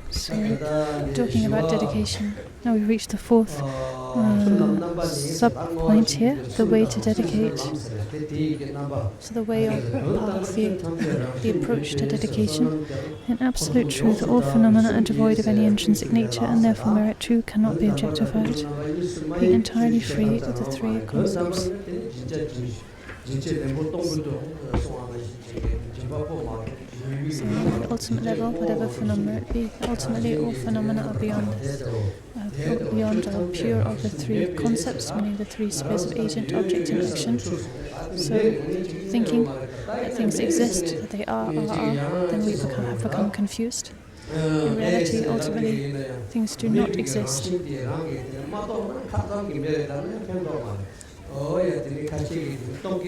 So, talking about dedication, now we've reached the fourth sub-point here, the way to dedicate. So the way or path, the approach to dedication. In absolute truth, all phenomena are devoid of any intrinsic nature, and therefore merit too cannot be objectified. Being entirely free of the three concepts. So at the ultimate level, whatever phenomena it be, ultimately all phenomena are beyond this, or pure of the three concepts, meaning the three spheres of agent, object, and action. So thinking that things exist, that they are, then we have become confused. In reality, ultimately, things do not exist.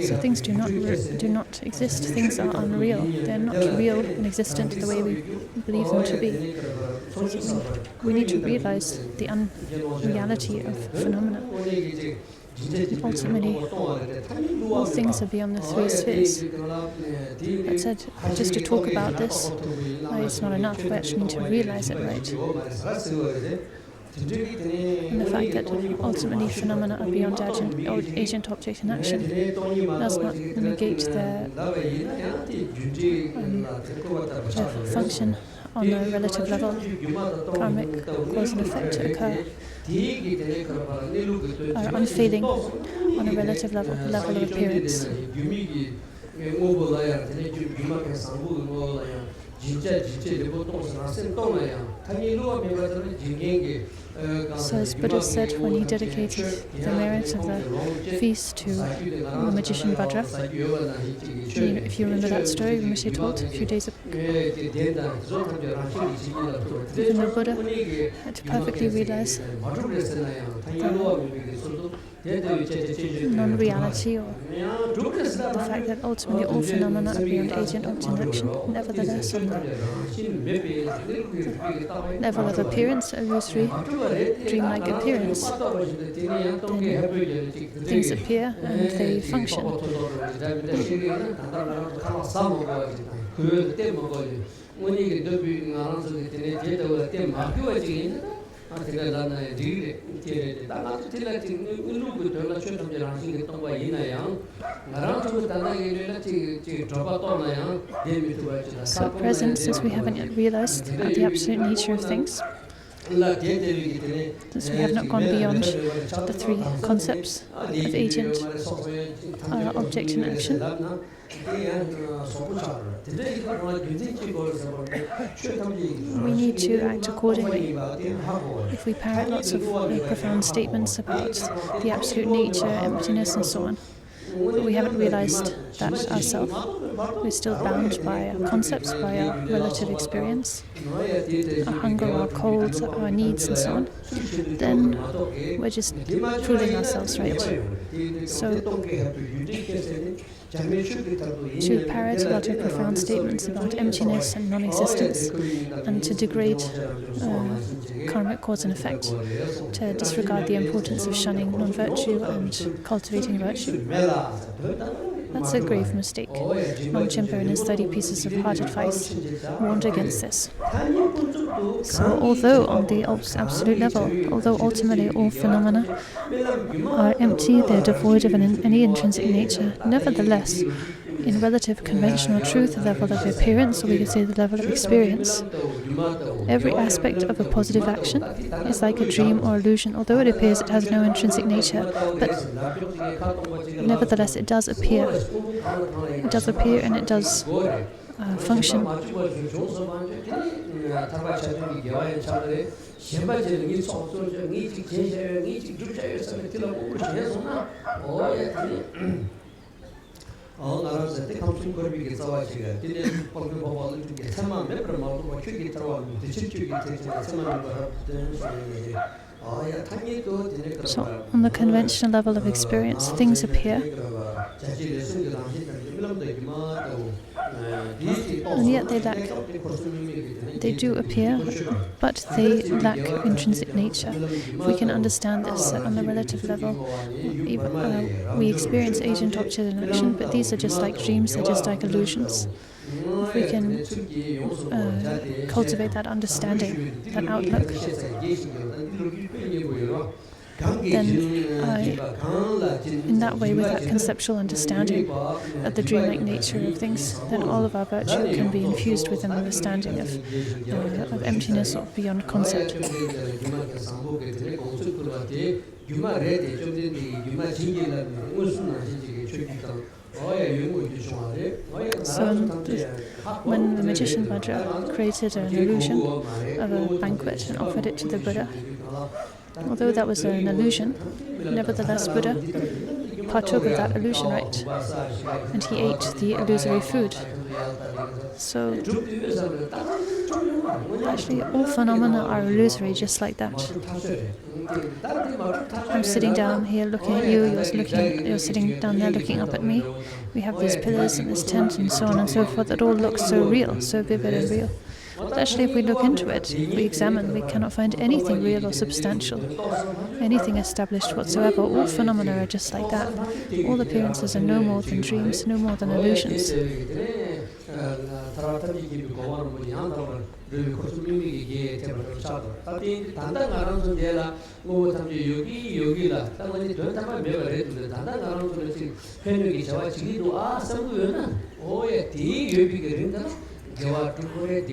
So things do not exist. Things are unreal. They are not real and existent the way we believe them to be. So we need to realize the unreality of phenomena. Ultimately, all things are beyond the three spheres. That said, just to talk about this is not enough. We actually need to realize it, right? And the fact that ultimately phenomena are beyond agent, object, and action does not negate their function on a relative level. Karmic cause and effect occur, are unfailing on a relative level of appearance. So as Buddha said when he dedicated the merit of the feast to the magician Vajra, if you remember that story Rinpoche told a few days ago, even the Buddha had to perfectly realize the non-reality or the fact that ultimately all phenomena are beyond agent, object, and action. Nevertheless, on the level of appearance, illusory, dreamlike appearance, then things appear and they function. So at present, since we haven't yet realized the absolute nature of things, since we have not gone beyond the three concepts of agent, object, and action, we need to act accordingly. If we parrot lots of profound statements about the absolute nature, emptiness, and so on, but we haven't realized that ourselves, we're still bound by our concepts, by our relative experience, our hunger, our cold, our needs, and so on, then we're just fooling ourselves, right? So to parrot a lot of profound statements about emptiness and non-existence, and to degrade karmic cause and effect, to disregard the importance of shunning non-virtue and cultivating virtue, that's a grave mistake. Longchenpa, in his 30 pieces of hard advice, warned against this. So although on the absolute level, although ultimately all phenomena are empty, they're devoid of any intrinsic nature, nevertheless, in relative conventional truth, the level of appearance, or we could say the level of experience, every aspect of a positive action is like a dream or illusion. Although it appears it has no intrinsic nature, but nevertheless it does appear. It does appear and it does function. So, on the conventional level of experience, things appear, and yet they do appear, but they lack intrinsic nature. If we can understand this on the relative level, we experience agent, object, and action, but these are just like dreams, they're just like illusions. if we can cultivate that understanding, that outlook, then in that way, with that conceptual understanding of the dreamlike nature of things, then all of our virtue can be infused with an understanding of emptiness or beyond concept. So when the magician Vajra created an illusion of a banquet and offered it to the Buddha, although that was an illusion, nevertheless Buddha partook of that illusion, right? And he ate the illusory food. So actually all phenomena are illusory, just like that. I'm sitting down here looking at you, you're sitting down there looking up at me. We have these pillars and this tent and so on and so forth. It all looks so real, so vivid and real. But actually, if we look into it, if we examine, we cannot find anything real or substantial, anything established whatsoever. All phenomena are just like that. All appearances are no more than dreams, no more than illusions.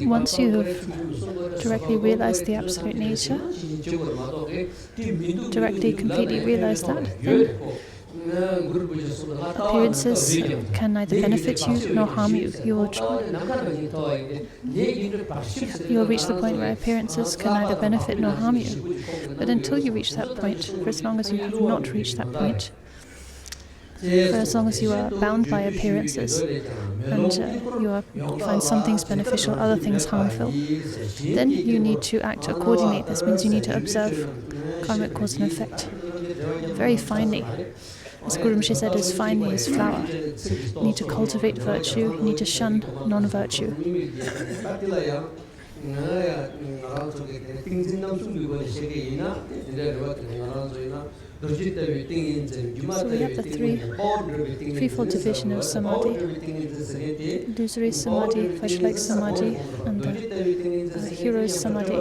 Once you have directly realized the absolute nature, directly, completely realized that, then appearances can neither benefit you nor harm you. You will reach the point where appearances can neither benefit nor harm you. But until you reach that point, for as long as you have not reached that point, for as long as you are bound by appearances and you find some things beneficial, other things harmful, then you need to act accordingly. This means you need to observe karmic cause and effect very finely. As Guru Rinpoche said, as finely as flour. You need to cultivate virtue, you need to shun non-virtue. So we have the threefold division of samadhi: illusory samadhi, Vajra-like samadhi, and the hero's samadhi.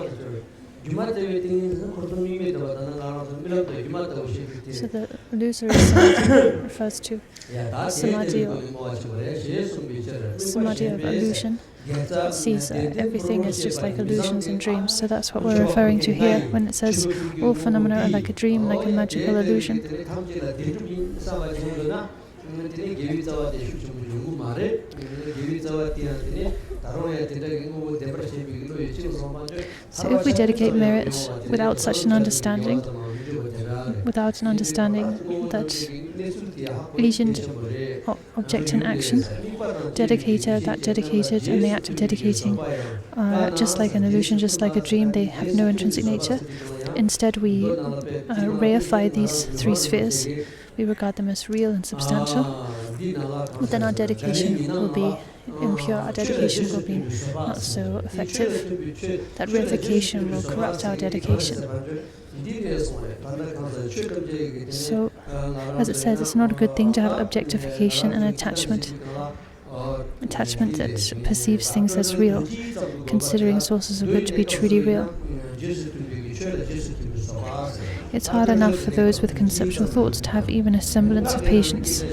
So the illusory samadhi refers to samadhi of illusion. It sees everything as just like illusions and dreams. So that's what we're referring to here when it says all phenomena are like a dream, like a magical illusion. So if we dedicate merit without such an understanding, without an understanding that agent, object and action, dedicator, that dedicated, and the act of dedicating are just like an illusion, just like a dream, they have no intrinsic nature. Instead we reify these three spheres, we regard them as real and substantial, but then our dedication will be impure, our dedication will be not so effective. That reification will corrupt our dedication. So, as it says, it's not a good thing to have objectification and attachment. Attachment that perceives things as real, considering sources of good to be truly real. It's hard enough for those with conceptual thoughts to have even a semblance of patience.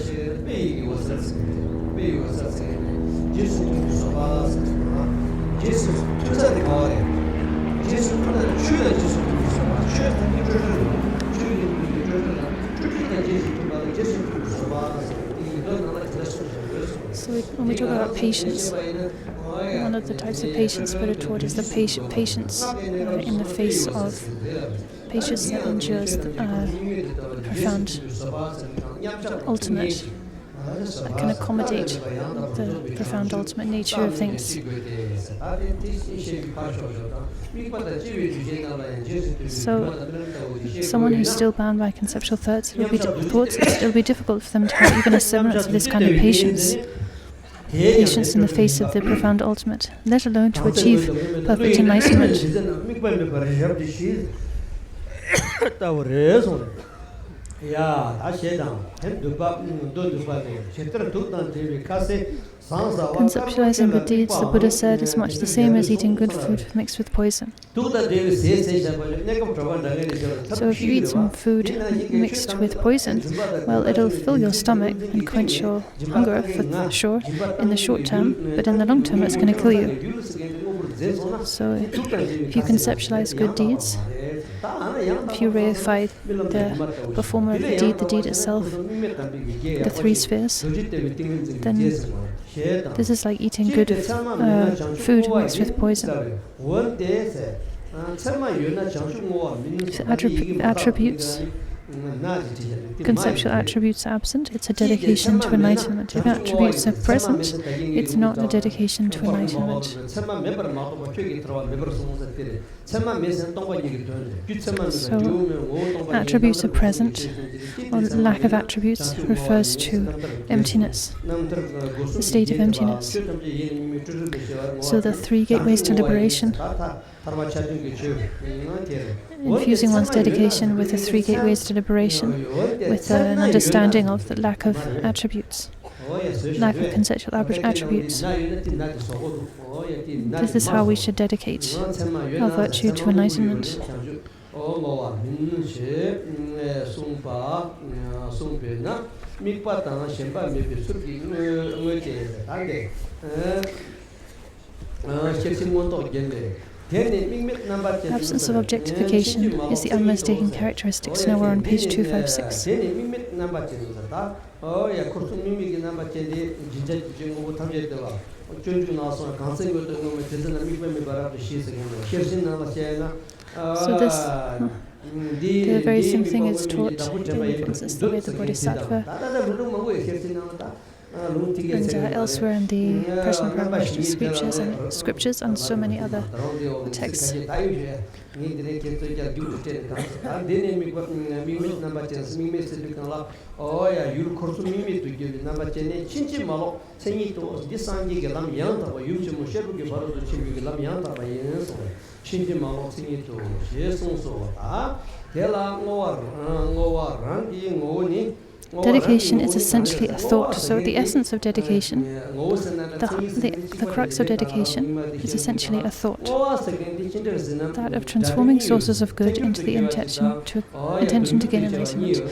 So when we talk about patience, one of the types of patience Buddha taught is the patience in the face of patience that endures profound ultimate, that can accommodate the profound ultimate nature of things. So, someone who's still bound by conceptual thoughts, it will be difficult for them to have even a semblance of this kind of patience. Patience in the face of the profound ultimate, let alone to achieve perfect enlightenment. Conceptualizing good deeds, the Buddha said, is much the same as eating good food mixed with poison. So if you eat some food mixed with poison, well, it'll fill your stomach and quench your hunger for sure in the short term, but in the long term it's going to kill you. So if you conceptualize good deeds, if you reify the performer of the deed itself, the three spheres, then this is like eating good food mixed with poison. Attributes, conceptual attributes are absent, it's a dedication to enlightenment. If attributes are present, it's not a dedication to enlightenment. So, attributes are present, or lack of attributes refers to emptiness, the state of emptiness. So the three gateways to liberation, infusing one's dedication with the three gateways to liberation, with an understanding of the lack of attributes, lack of conceptual attributes. This is how we should dedicate our virtue to enlightenment. Absence of objectification is the unmistaken characteristics. Now we're on page 256. So the very same thing is taught in, for instance, the way the Bodhisattva and elsewhere in the personal Paramahansa scriptures and so many other texts. Dedication is essentially a thought. So the essence of dedication, the crux of dedication, is essentially a thought. That of transforming sources of good into the intention to gain enlightenment.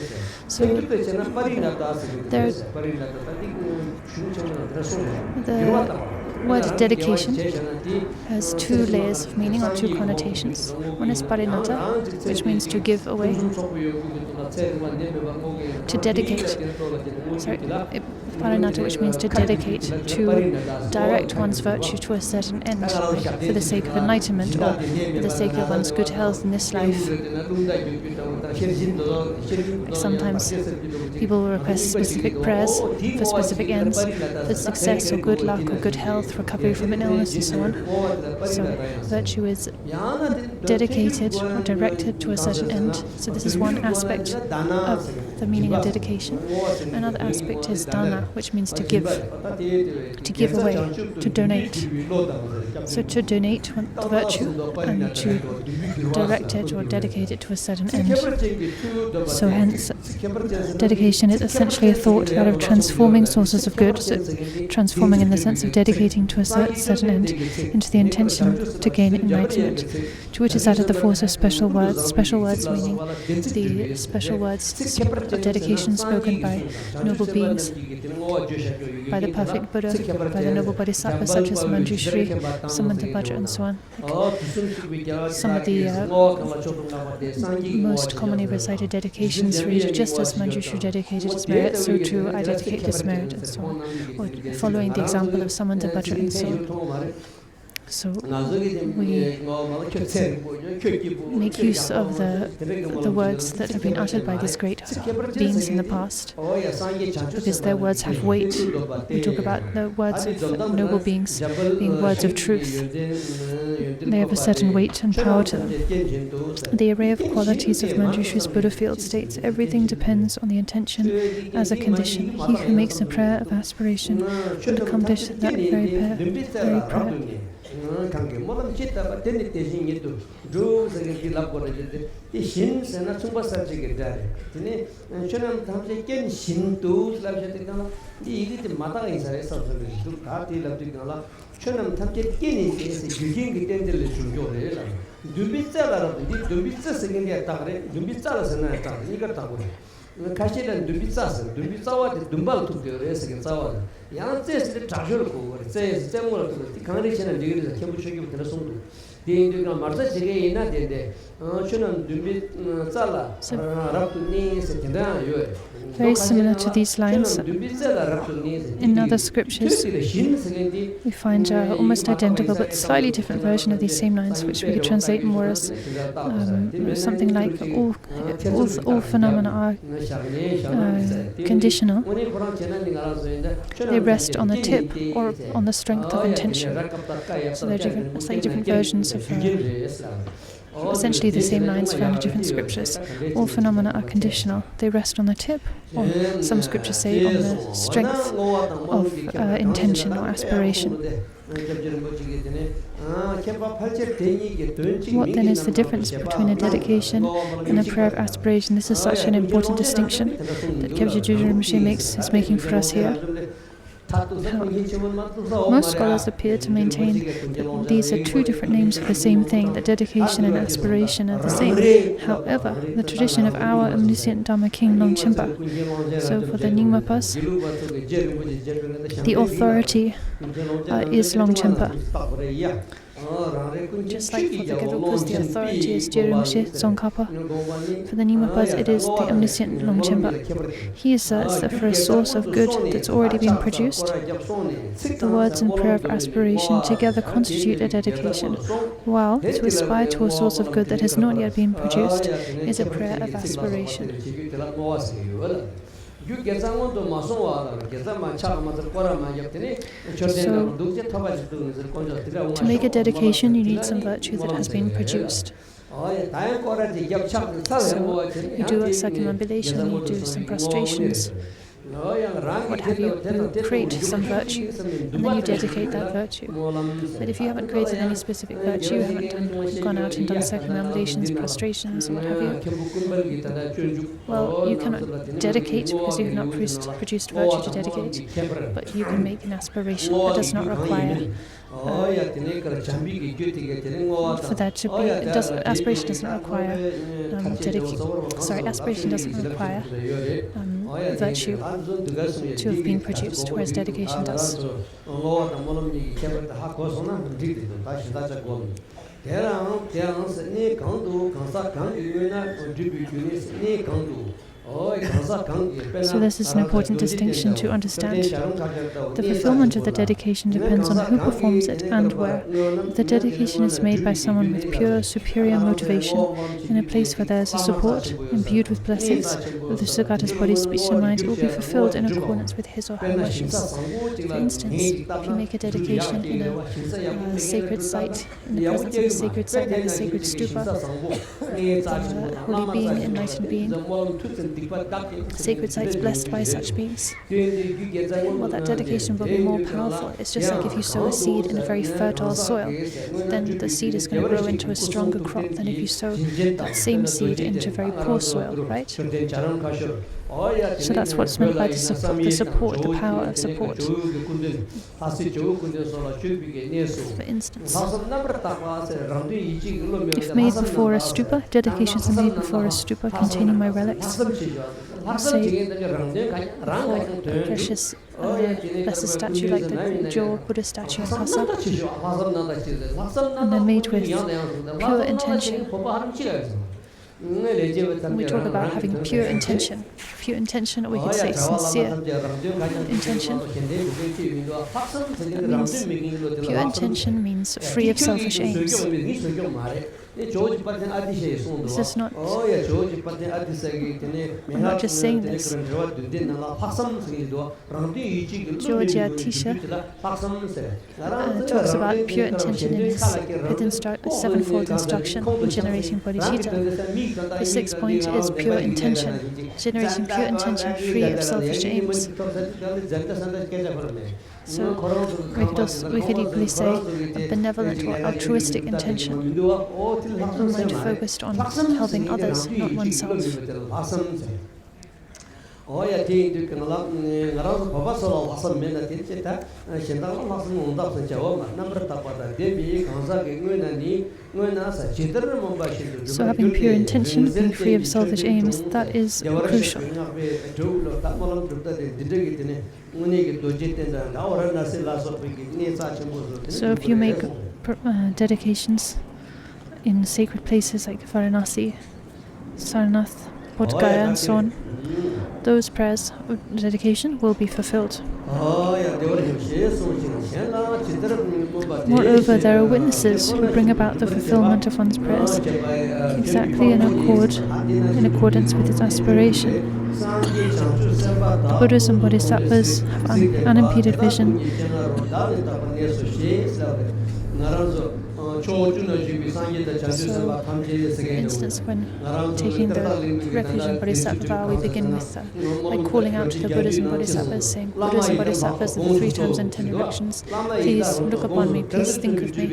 So the word dedication has two layers of meaning, or two connotations. One is parinata, which means to give away, to dedicate. Parinata, which means to dedicate, to direct one's virtue to a certain end for the sake of enlightenment or for the sake of one's good health in this life. Sometimes people will request specific prayers for specific ends, for success or good luck or good health, recovery from an illness and so on. So virtue is dedicated or directed to a certain end. So this is one aspect of the meaning of dedication. Another aspect is dana, which means to give away, to donate. So to donate the virtue and to direct it or dedicate it to a certain end. So hence, dedication is essentially a thought out of transforming sources of good, so transforming in the sense of dedicating to a certain end into the intention to gain enlightenment, to which is added the force of special words meaning the special words of dedication spoken by noble beings, by the perfect Buddha, by the noble Bodhisattvas such as Manjushri, Samantabhadra and so on. Some of the most commonly recited dedications read, just as Manjushri dedicated his merit, so too I dedicate this merit, and so on, or following the example of Samantabhadra and so on. So we make use of the words that have been uttered by these great beings in the past, because their words have weight. We talk about the words of noble beings being words of truth. They have a certain weight and power to them. The array of qualities of Manjushri's Buddha field states everything depends on the intention as a condition. He who makes a prayer of aspiration will accomplish that very prayer. Kashidan Dubitsasan, Dubitsawa, the Dumbal took the rest against our Yan says the Tajurko, it says Samuel, the congregation and degrees of Kimbushiki with the Sundu. The Indian Marta Chige in that day, Shunan Dubit Sala, Raptuni, Sekinda, very similar to these lines. In other scriptures, we find almost identical but slightly different version of these same lines, which we could translate more as something like all phenomena are conditional. They rest on the tip or on the strength of intention. So they're slightly different versions of essentially the same lines found in different scriptures. All phenomena are conditional. They rest on the tip, or some scriptures say on the strength of intention or aspiration. What then is the difference between a dedication and a prayer of aspiration? This is such an important distinction that Kyabje Rinpoche is making for us here. Most scholars appear to maintain that these are two different names for the same thing, that dedication and aspiration are the same. However, the tradition of our omniscient Dharma King Longchenpa, so for the Nyingmapas, the authority is Longchenpa. Just like for the Gerupas, the authority is Rinpoche Tsongkhapa. For the Nyingmapas, it is the omniscient Longchenpa. He asserts that for a source of good that's already been produced, the words and prayer of aspiration together constitute a dedication, while to aspire to a source of good that has not yet been produced is a prayer of aspiration. So, to make a dedication, you need some virtue that has been produced. So, you do a circumambulation, you do some prostrations, what have you, you create some virtue, and then you dedicate that virtue. But if you haven't created any specific virtue, you haven't gone out and done circumambulations, prostrations, or what have you, well, you cannot dedicate because you have not produced virtue to dedicate, but you can make an aspiration. That does not require for that to be, aspiration doesn't require aspiration doesn't require virtue to have been produced, whereas dedication does. So this is an important distinction to understand. The fulfillment of the dedication depends on who performs it and where. If the dedication is made by someone with pure, superior motivation, in a place where there is a support, imbued with blessings, of the Sugata's body, speech and mind, it will be fulfilled in accordance with his or her wishes. For instance, if you make a dedication in a sacred site, in the presence of a sacred site like the sacred stupa, holy being, enlightened being, sacred sites blessed by such beings, well, that dedication will be more powerful. It's just like if you sow a seed in a very fertile soil, then the seed is going to grow into a stronger crop than if you sow that same seed into very poor soil, right? So that's what's meant by the support, the power of support. For instance, if made before a stupa, dedications are made before a stupa containing my relics, say for a precious blessed statue like the Jo Buddha statue in Lhasa, and they're made with pure intention. We talk about having pure intention, or we could say sincere intention. That means pure intention means free of selfish aims. This is not, I'm not just saying this. Georgia Tisha talks about pure intention in his sevenfold instruction in generating bodhicitta. The sixth point is pure intention, generating pure intention free of selfish aims. So we could equally say a benevolent or altruistic intention, a mind focused on helping others, not oneself. So having pure intention, being free of selfish aims, that is crucial. So if you make dedications in sacred places like Varanasi, Sarnath, Bodh Gaya and so on, those prayers of dedication will be fulfilled. Moreover, there are witnesses who bring about the fulfillment of one's prayers exactly in accordance with its aspiration. The Buddhas and Bodhisattvas have unimpeded vision. So, for instance, when taking the refuge in Bodhisattva vow, we begin with by calling out to the Buddhas and Bodhisattvas, saying, Buddhas and Bodhisattvas are the 3 terms and 10 directions. Please look upon me, please think of me.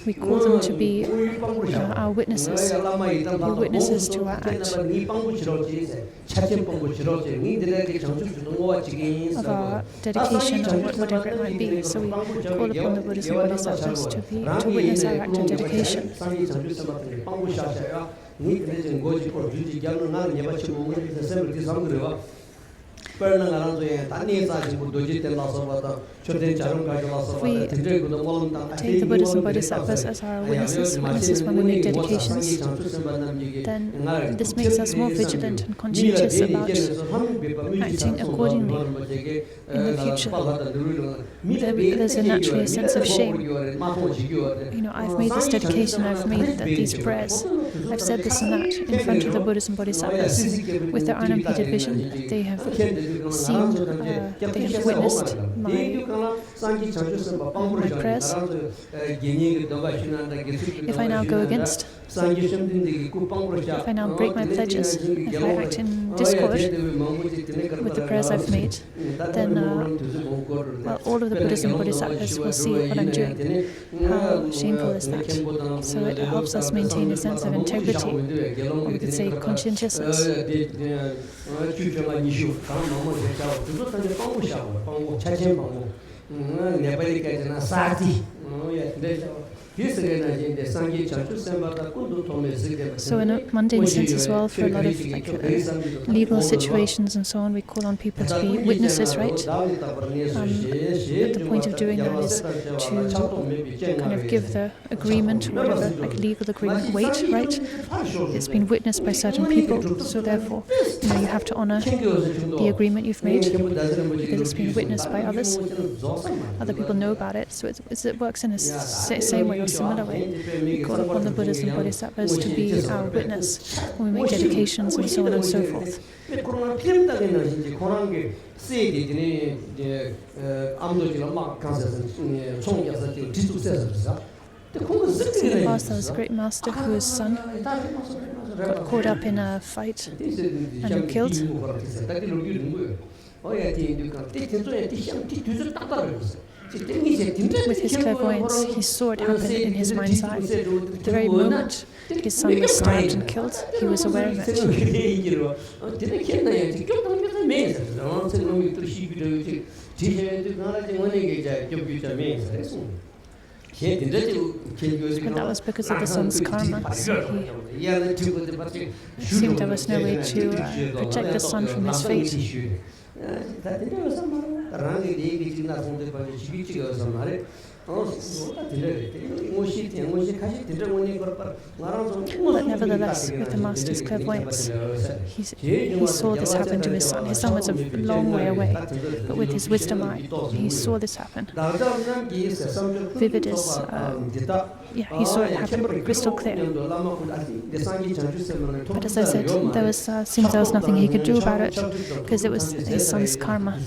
We call them to be our witnesses, be witnesses to our act, of our dedication or whatever it might be. So we call upon the Buddhas and Bodhisattvas to witness our act of dedication. If we take the Buddhas and Bodhisattvas as our witnesses when we make dedications, then this makes us more vigilant and conscientious about acting accordingly in the future. There's naturally a sense of shame. I've made this dedication, I've made these prayers, I've said this and that in front of the Buddhas and Bodhisattvas. With their unimpeded vision, they have seen, they have witnessed my prayers. If I now go against, if I now break my pledges, if I act in discord with the prayers I've made, then all of the Buddhas and Bodhisattvas will see what I'm doing. How shameful is that? So it helps us maintain a sense of integrity, or we could say conscientiousness. So in a mundane sense as well, for a lot of legal situations and so on, we call on people to be witnesses, right? But the point of doing that is to kind of give the agreement, or whatever, like legal agreement, weight, right? It's been witnessed by certain people, so therefore, you have to honor the agreement you've made because it's been witnessed by others. Other people know about it, so it works in a same way or similar way. We call upon the Buddhas and Bodhisattvas to be our witness when we make dedications and so on and so forth. So in the past, there was a great master whose son got caught up in a fight and killed. With his clairvoyance, he saw it happen in his mind's eye. The very moment his son was stabbed and killed, he was aware of it. But that was because of the son's karma. So he assumed there was no way to protect the son from his fate. But nevertheless, with the master's clairvoyance, he saw this happen to his son. His son was a long way away, but with his wisdom eye, he saw this happen. Vivid as, he saw it happen crystal clear. But as I said, seems there was nothing he could do about it, because it was his son's karma.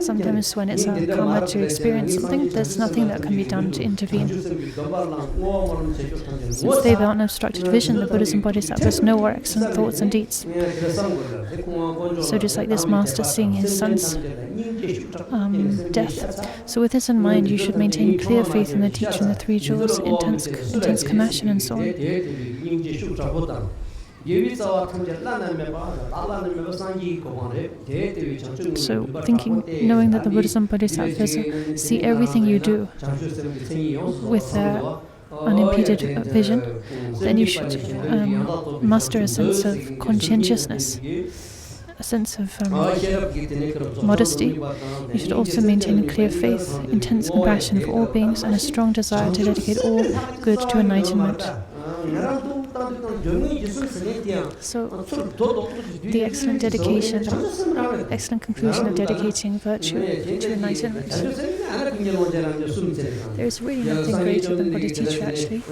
Sometimes when it's a karma to experience something, there's nothing that can be done to intervene. Since they have unobstructed vision, the Buddhas and Bodhisattvas know our excellent thoughts and deeds. So just like this master seeing his son's death. So with this in mind, you should maintain clear faith in the teacher and the three jewels, intense compassion, and so on. So knowing that the Buddhas and Bodhisattvas see everything you do with their unimpeded vision, then you should muster a sense of conscientiousness, a sense of modesty. You should also maintain a clear faith, intense compassion for all beings, and a strong desire to dedicate all good to enlightenment. So, the excellent dedication, excellent conclusion of dedicating virtue to enlightenment. There is really nothing greater than bodhicitta, actually.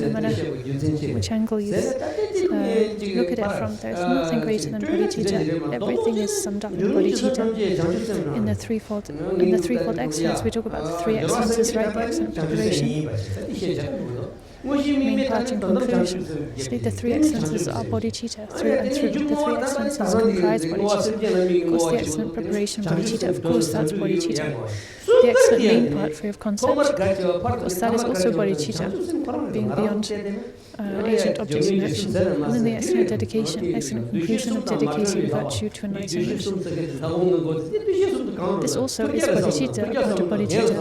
No matter which angle you look at it from, there is nothing greater than bodhicitta. Everything is summed up in bodhicitta. In the threefold excellence, we talk about the three excellences, right? The excellent preparation, main part and conclusion. Actually, the three excellences are bodhicitta. The three excellences comprise bodhicitta. Of course, the excellent preparation, bodhicitta. Of course, that's bodhicitta. The excellent main part, free of concept. Of course, that is also bodhicitta, being beyond agent, object, and action. And then the excellent dedication, excellent conclusion of dedicating virtue to enlightenment. This also is bodhicitta, a part of bodhicitta.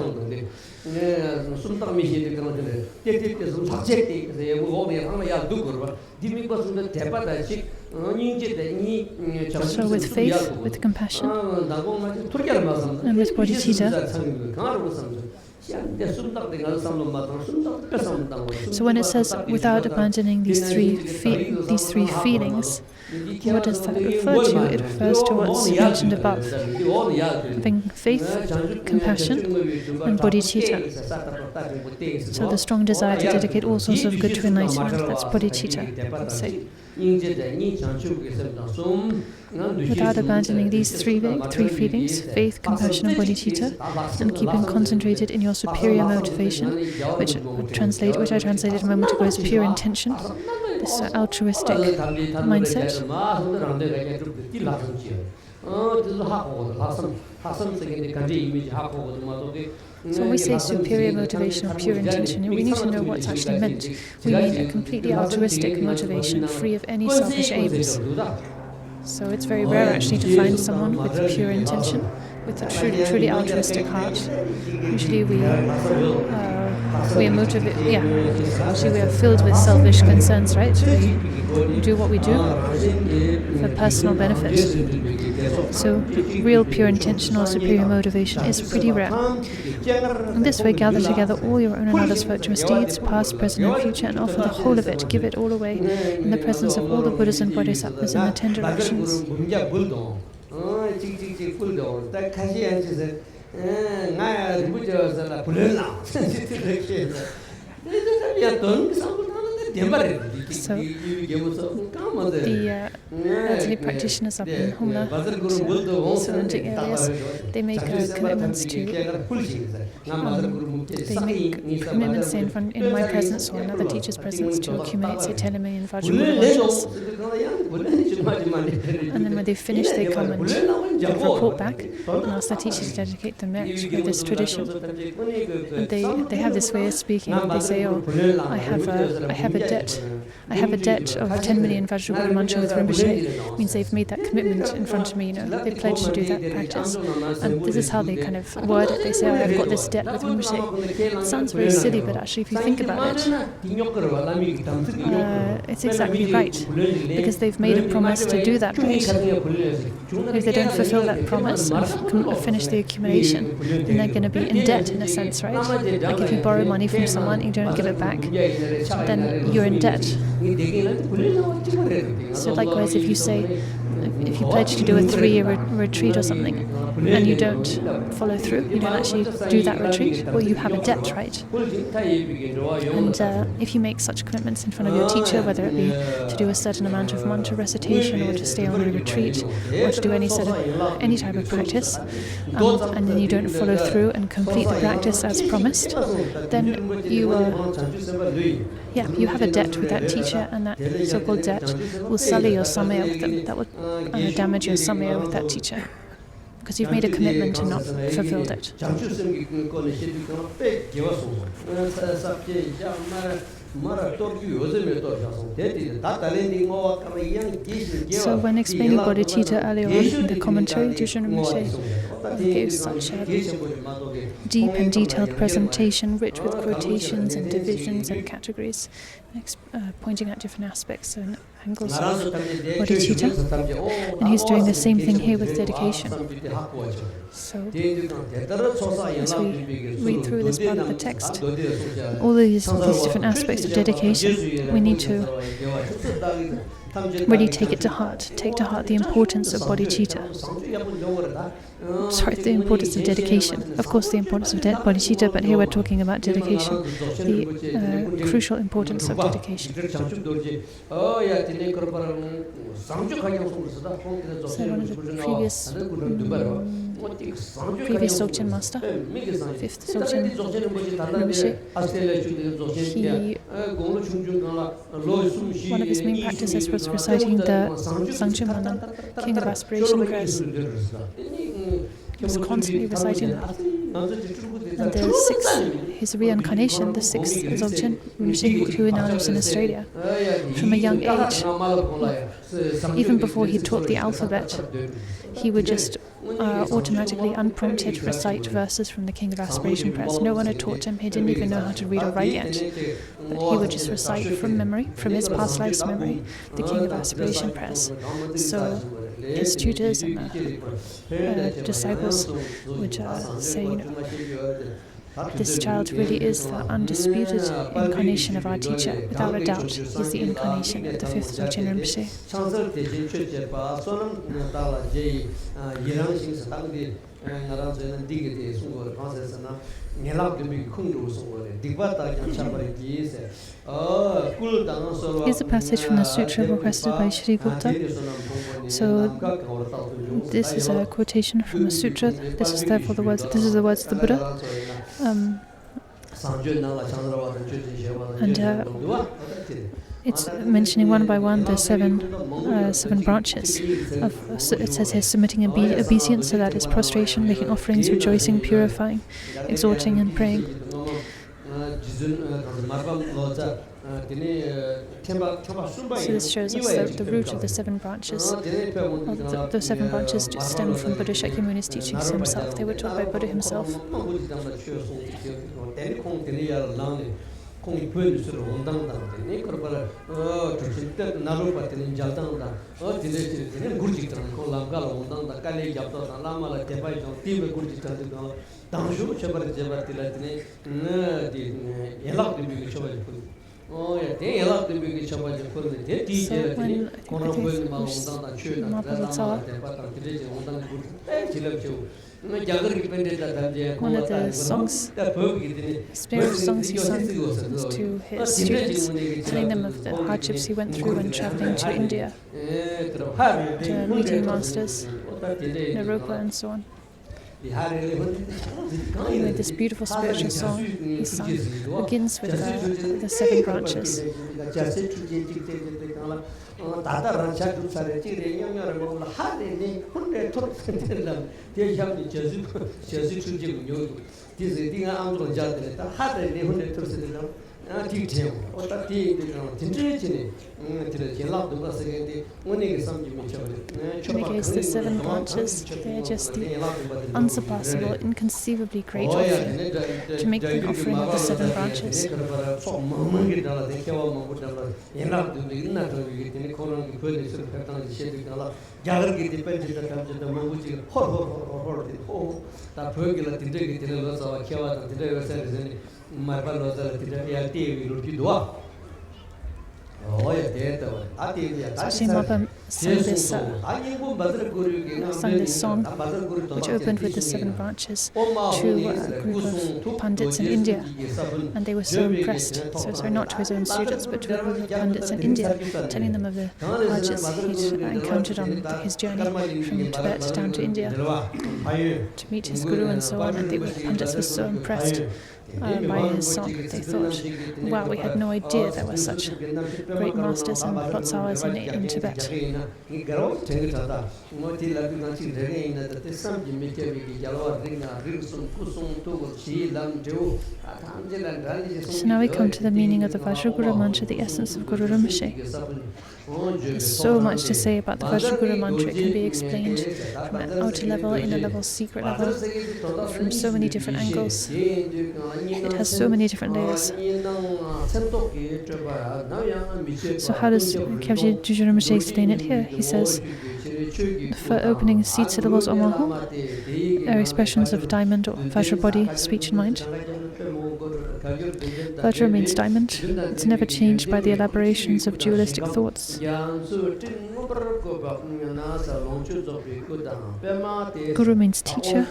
So with faith, with compassion, and with bodhicitta. So when it says without abandoning these three feelings, what does that refer to? It refers to what's mentioned above, having faith, compassion, and bodhicitta. So the strong desire to dedicate all sorts of good to enlightenment, that's bodhicitta, let's say. Without abandoning these three feelings, faith, compassion, and bodhicitta, and keeping concentrated in your superior motivation, which I translated a moment ago as pure intention, this altruistic mindset. So when we say superior motivation or pure intention, we need to know what's actually meant. We mean a completely altruistic motivation, free of any selfish aims. So it's very rare actually to find someone with pure intention, with a truly altruistic heart. Usually we are motivated, usually we are filled with selfish concerns, right? We do what we do for personal benefit. So real pure intention or superior motivation is pretty rare. In this way, gather together all your own and others' virtuous deeds, past, present, and future, and offer the whole of it, give it all away, in the presence of all the Buddhas and Bodhisattvas in the 10 directions. So, the elderly practitioners up in Humla, surrounding areas, they make commitments to, in my presence or another teacher's presence to accumulate, say, 10 million Vajrabuddha. And then when they finish, they come and report back and ask their teachers to dedicate the merit with this tradition. And they have this way of speaking. They say, "Oh, I have a debt. I have a debt of 10 million Vajrabuddha mantra with Rinpoche." Means they've made that commitment in front of me, they pledge to do that practice. And this is how they kind of word it. They say, "Oh, I've got this debt with Rinpoche." It sounds very silly, but actually if you think about it, it's exactly right. Because they've made a promise to do that, right? If they don't fulfill that promise and finish the accumulation, then they're going to be in debt in a sense, right? Like if you borrow money from someone and you don't give it back, then you're in debt. So likewise, if you say, if you pledge to do a 3-year retreat or something, and you don't follow through, you don't actually do that retreat, well, you have a debt, right? And if you make such commitments in front of your teacher, whether it be to do a certain amount of mantra recitation, or to stay on a retreat, or to do any type of practice, and then you don't follow through and complete the practice as promised, then you have a debt with that teacher, and that so-called debt will sully your samaya with them. That will damage your samaya with that teacher, because you've made a commitment and not fulfilled it. So when explaining bodhicitta earlier on in the commentary, Jishin Rinpoche gave such a deep and detailed presentation, rich with quotations and divisions and categories, pointing out different aspects and angles of bodhicitta. And he's doing the same thing here with dedication. So as we read through this part of the text, all these different aspects of dedication, we need to really take it to heart. Take to heart the importance of bodhicitta. The importance of dedication. Of course, the importance of bodhicitta, but here we're talking about dedication. The crucial importance of dedication. So one of the previous Dzogchen master, 5th Dzogchen Rinpoche, one of his main practices was reciting the Sangchum King of Aspiration prayers. He was constantly reciting that. And his reincarnation, the 6th Dzogchen Rinpoche, who now lives in Australia, from a young age, even before he taught the alphabet, he would just automatically, unprompted, recite verses from the King of Aspiration prayers. No one had taught him. He didn't even know how to read or write yet. But he would just recite from memory, from his past life's memory, the King of Aspiration prayers. So his tutors and disciples would say, this child really is the undisputed incarnation of our teacher. Without a doubt, he's the incarnation of the 5th Dzogchen Rinpoche. Here's a passage from the sutra requested by Shri Gupta. So this is a quotation from a sutra. This is therefore the words. This is the words of the Buddha. It's mentioning one by one the seven branches. It says here, submitting obeisance, so that is prostration, making offerings, rejoicing, purifying, exhorting and praying. So this shows us the root of the 7 branches. The 7 branches stem from Buddha Shakyamuni's teachings himself. They were taught by Buddha himself. One of the songs, spiritual songs he sung was to his students, telling them of the hardships he went through when traveling to India, to meeting masters, Naropa and so on. Anyway, this beautiful spiritual song he sung begins with the 7 branches. Indicates the 7 branches. They are just the unsurpassable, inconceivably great offering. To make the offering of the 7 branches. So actually Mapa sang this song, which opened with the 7 branches, to a group of pandits in India, and they were so impressed. So sorry, not to his own students, but to a group of pandits in India, telling them of the hardships he'd encountered on his journey from Tibet down to India to meet his guru and so on. And the pandits were so impressed by his song. They thought, wow, we had no idea there were such great masters and Lotsawas in Tibet. So now we come to the meaning of the Vajraguru mantra, the essence of Guru Rinpoche. There's so much to say about the Vajraguru mantra. It can be explained from an outer level, inner level, secret level, from so many different angles. It has so many different layers. So how does Kyabji Juju Rinpoche explain it here? He says, for opening seed syllables Omahu are expressions of diamond or Vajra body, speech and mind. Vajra means diamond. It's never changed by the elaborations of dualistic thoughts. Guru means teacher.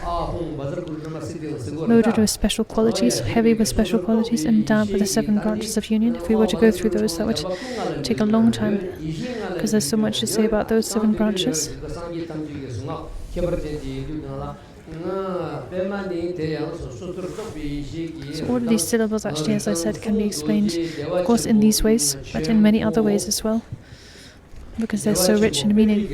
Loaded with special qualities, heavy with special qualities, and endowed with the 7 branches of union. If we were to go through those, that would take a long time, because there's so much to say about those 7 branches. So all of these syllables actually, as I said, can be explained, of course, in these ways, but in many other ways as well, because they're so rich in meaning.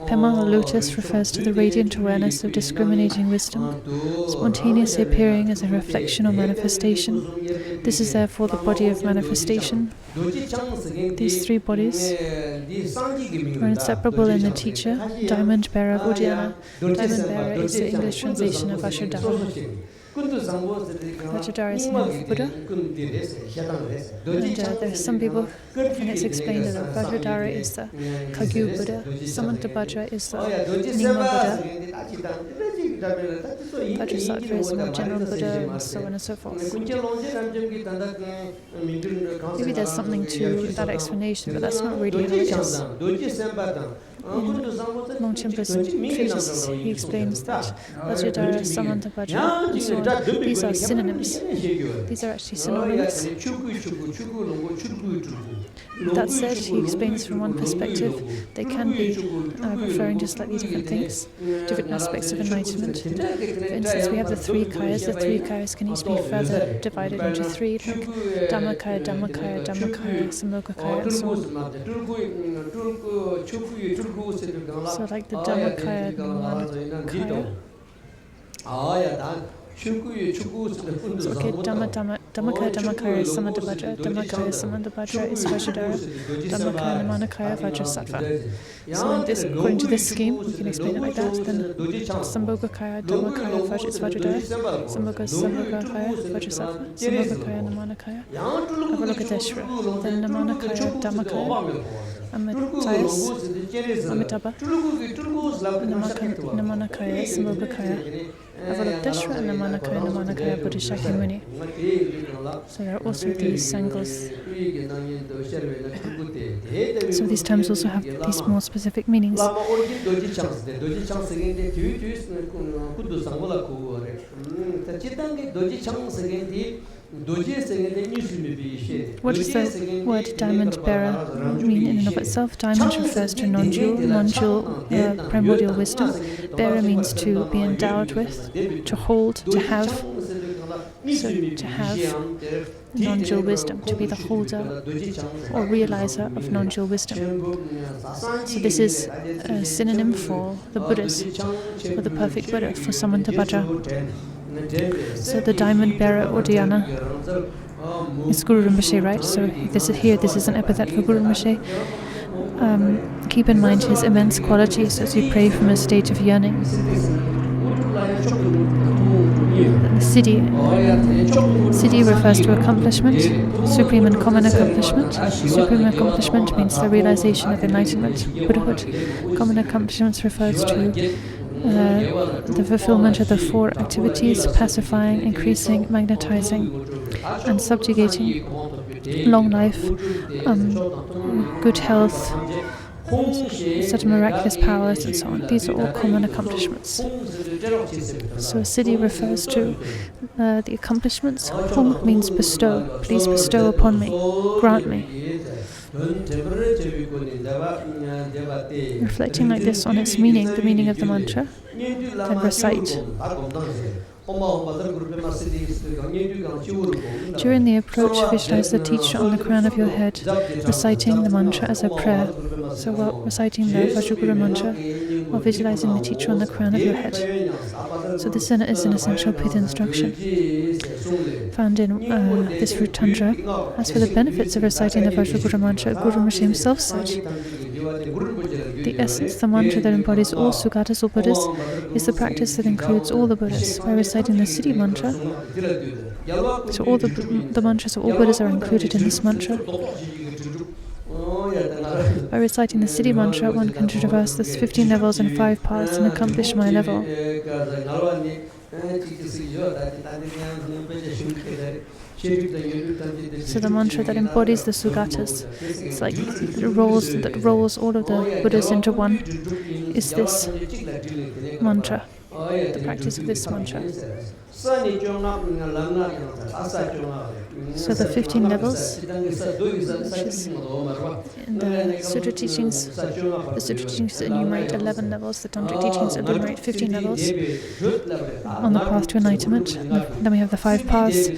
Pema, or lotus, refers to the radiant awareness of discriminating wisdom, spontaneously appearing as a reflection or manifestation. This is therefore the body of manifestation. These 3 bodies are inseparable in the teacher, diamond bearer of Uddiyana. Diamond bearer is the English translation of Vajradhara. Vajradhara is the name of Buddha. And there are some people, and it's explained that Vajradhara is the Kagyu Buddha, Samantabhadra is the Nima Buddha, Vajrasattva is the more general Buddha, and so on and so forth. Maybe there's something to that explanation, but that's not really how it is. In Longchenpa's treatises, he explains that Vajradhara, Samantabhadra, and so on, these are synonyms. These are actually synonyms. That said, he explains from one perspective, they can be referring to slightly different things, different aspects of enlightenment. For instance, we have the 3 kayas. The 3 kayas can each be further divided into 3, like Dhammakaya, Dhammakaya, Dhammakaya, Samokakaya, and so on. So like the Dhammakaya, Dhammakaya. So okay, Dhammakaya is Samantabhadra, Dhammakaya is Vajradhara, Dhammakaya Namanakaya Vajrasattva. So according to this scheme, we can explain it like that. Then Sambhogakaya, Dhammakaya is Vajradhara, Sambhogakaya Vajrasattva, Sambhogakaya Namanakaya Avalokiteshvara, then Namanakaya Dhammakaya, Amitabha, Namanakaya, Sambhogakaya Avalokiteshvara, and Namanakaya Bodhisattva Muni. So there are also these angles. So these terms also have these more specific meanings. What does the word diamond bearer mean in and of itself? Diamond refers to non-dual primordial wisdom. Bearer means to be endowed with, to hold, to have. So to have non-dual wisdom, to be the holder or realizer of non-dual wisdom. So this is a synonym for the Buddhas, for the perfect Buddha, for Samantabhadra. So the diamond bearer or Dhyana is Guru Rinpoche, right? So this is an epithet for Guru Rinpoche. Keep in mind his immense qualities as you pray from a state of yearning. Siddhi refers to accomplishment, supreme and common accomplishment. Supreme accomplishment means the realization of enlightenment, Buddhahood. Common accomplishments refers to the fulfillment of the 4 activities: pacifying, increasing, magnetizing, and subjugating. long life, good health, certain miraculous powers, and so on. These are all common accomplishments. So siddhi refers to the accomplishments. Hong means bestow. Please bestow upon me, grant me. Reflecting like this on its meaning, the meaning of the mantra, then recite. During the approach, visualize the teacher on the crown of your head, reciting the mantra as a prayer. So while reciting the Vajraguru mantra, while visualizing the teacher on the crown of your head. So this is an essential pith instruction found in this root tantra. As for the benefits of reciting the Vajraguru mantra, Guru Rinpoche himself said, the essence, the mantra that embodies all Sugatas or Buddhas, is the practice that includes all the Buddhas. By reciting the siddhi mantra, so all the mantras of all Buddhas are included in this mantra. By reciting the siddhi mantra, one can traverse the 15 levels and 5 paths and accomplish my level. So the mantra that embodies the Sugatas, it's like that rolls all of the Buddhas into one, is this mantra, the practice of this mantra. So the 15 levels, which is in the Sutra teachings, enumerate 11 levels, the Tantric teachings enumerate 15 levels on the path to enlightenment. Then we have the 5 paths.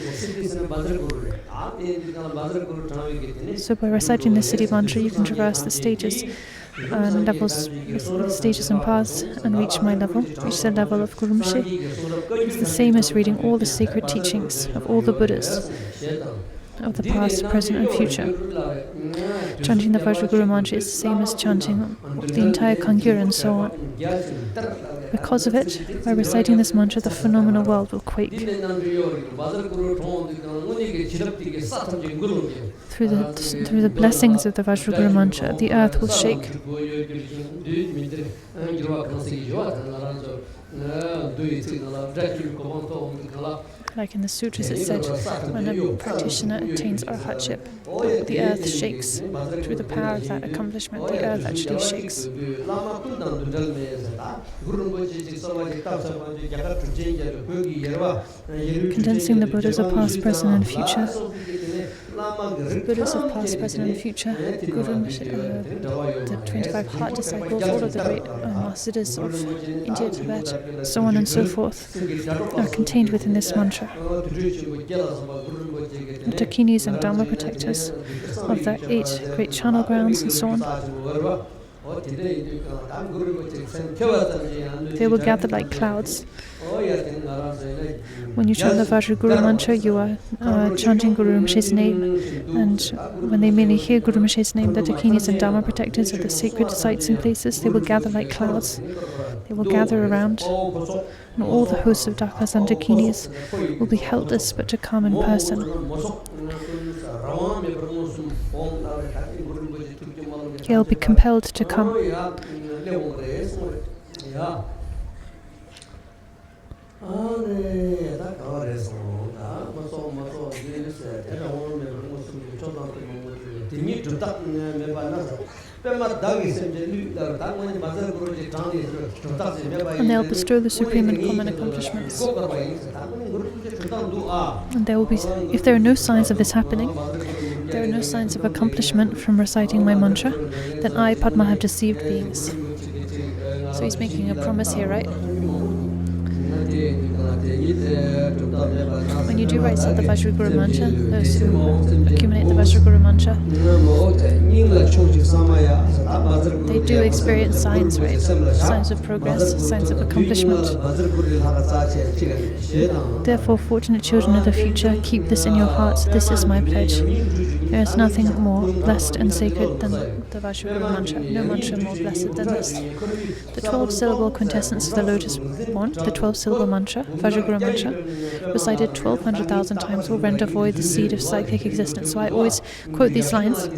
So by reciting the siddhi mantra, you can traverse the stages and levels, the stages and paths, and reach my level, reach the level of Guru Rinpoche. It's the same as reading all the sacred teachings of all the Buddhas, of the past, present, and future. Chanting the Vajraguru mantra is the same as chanting the entire Kangyur and so on. Because of it, by reciting this mantra, the phenomenal world will quake. Through the blessings of the Vajraguru mantra, the earth will shake. Like in the sutras, it said, when a practitioner attains arhatship, the earth shakes. Through the power of that accomplishment, the earth actually shakes. Condensing the Buddhas of past, present, and future. The Buddhas of past, present, and future, the 25 heart disciples, all of the great masters of India, Tibet, so on and so forth, are contained within this mantra. The Dakinis and Dharma protectors of the 8 great channel grounds and so on. They will gather like clouds. When you chant the Vajraguru mantra, you are chanting Guru Rinpoche's name, and when they merely hear Guru Rinpoche's name, the Dakinis and Dharma protectors of the sacred sites and places, they will gather like clouds. They will gather around, and all the hosts of Dakas and Dakinis will be helpless but to come in person. They'll be compelled to come. And they'll bestow the supreme and common accomplishments. And there will be, if there are no signs of this happening, there are no signs of accomplishment from reciting my mantra, then I, Padma, have deceived beings. So he's making a promise here, right? When you do recite the Vajraguru mantra, those who accumulate the Vajraguru mantra, they do experience signs, right? Signs of progress, signs of accomplishment. Therefore, fortunate children of the future, keep this in your hearts. This is my pledge. There is nothing more blessed and sacred than the Vajraguru mantra. No mantra more blessed than this. The 12-syllable quintessence of the lotus wand, the 12-syllable mantra, Vajraguru mantra, recited 1,200,000 times will render void the seed of cyclic existence. So I always quote these lines.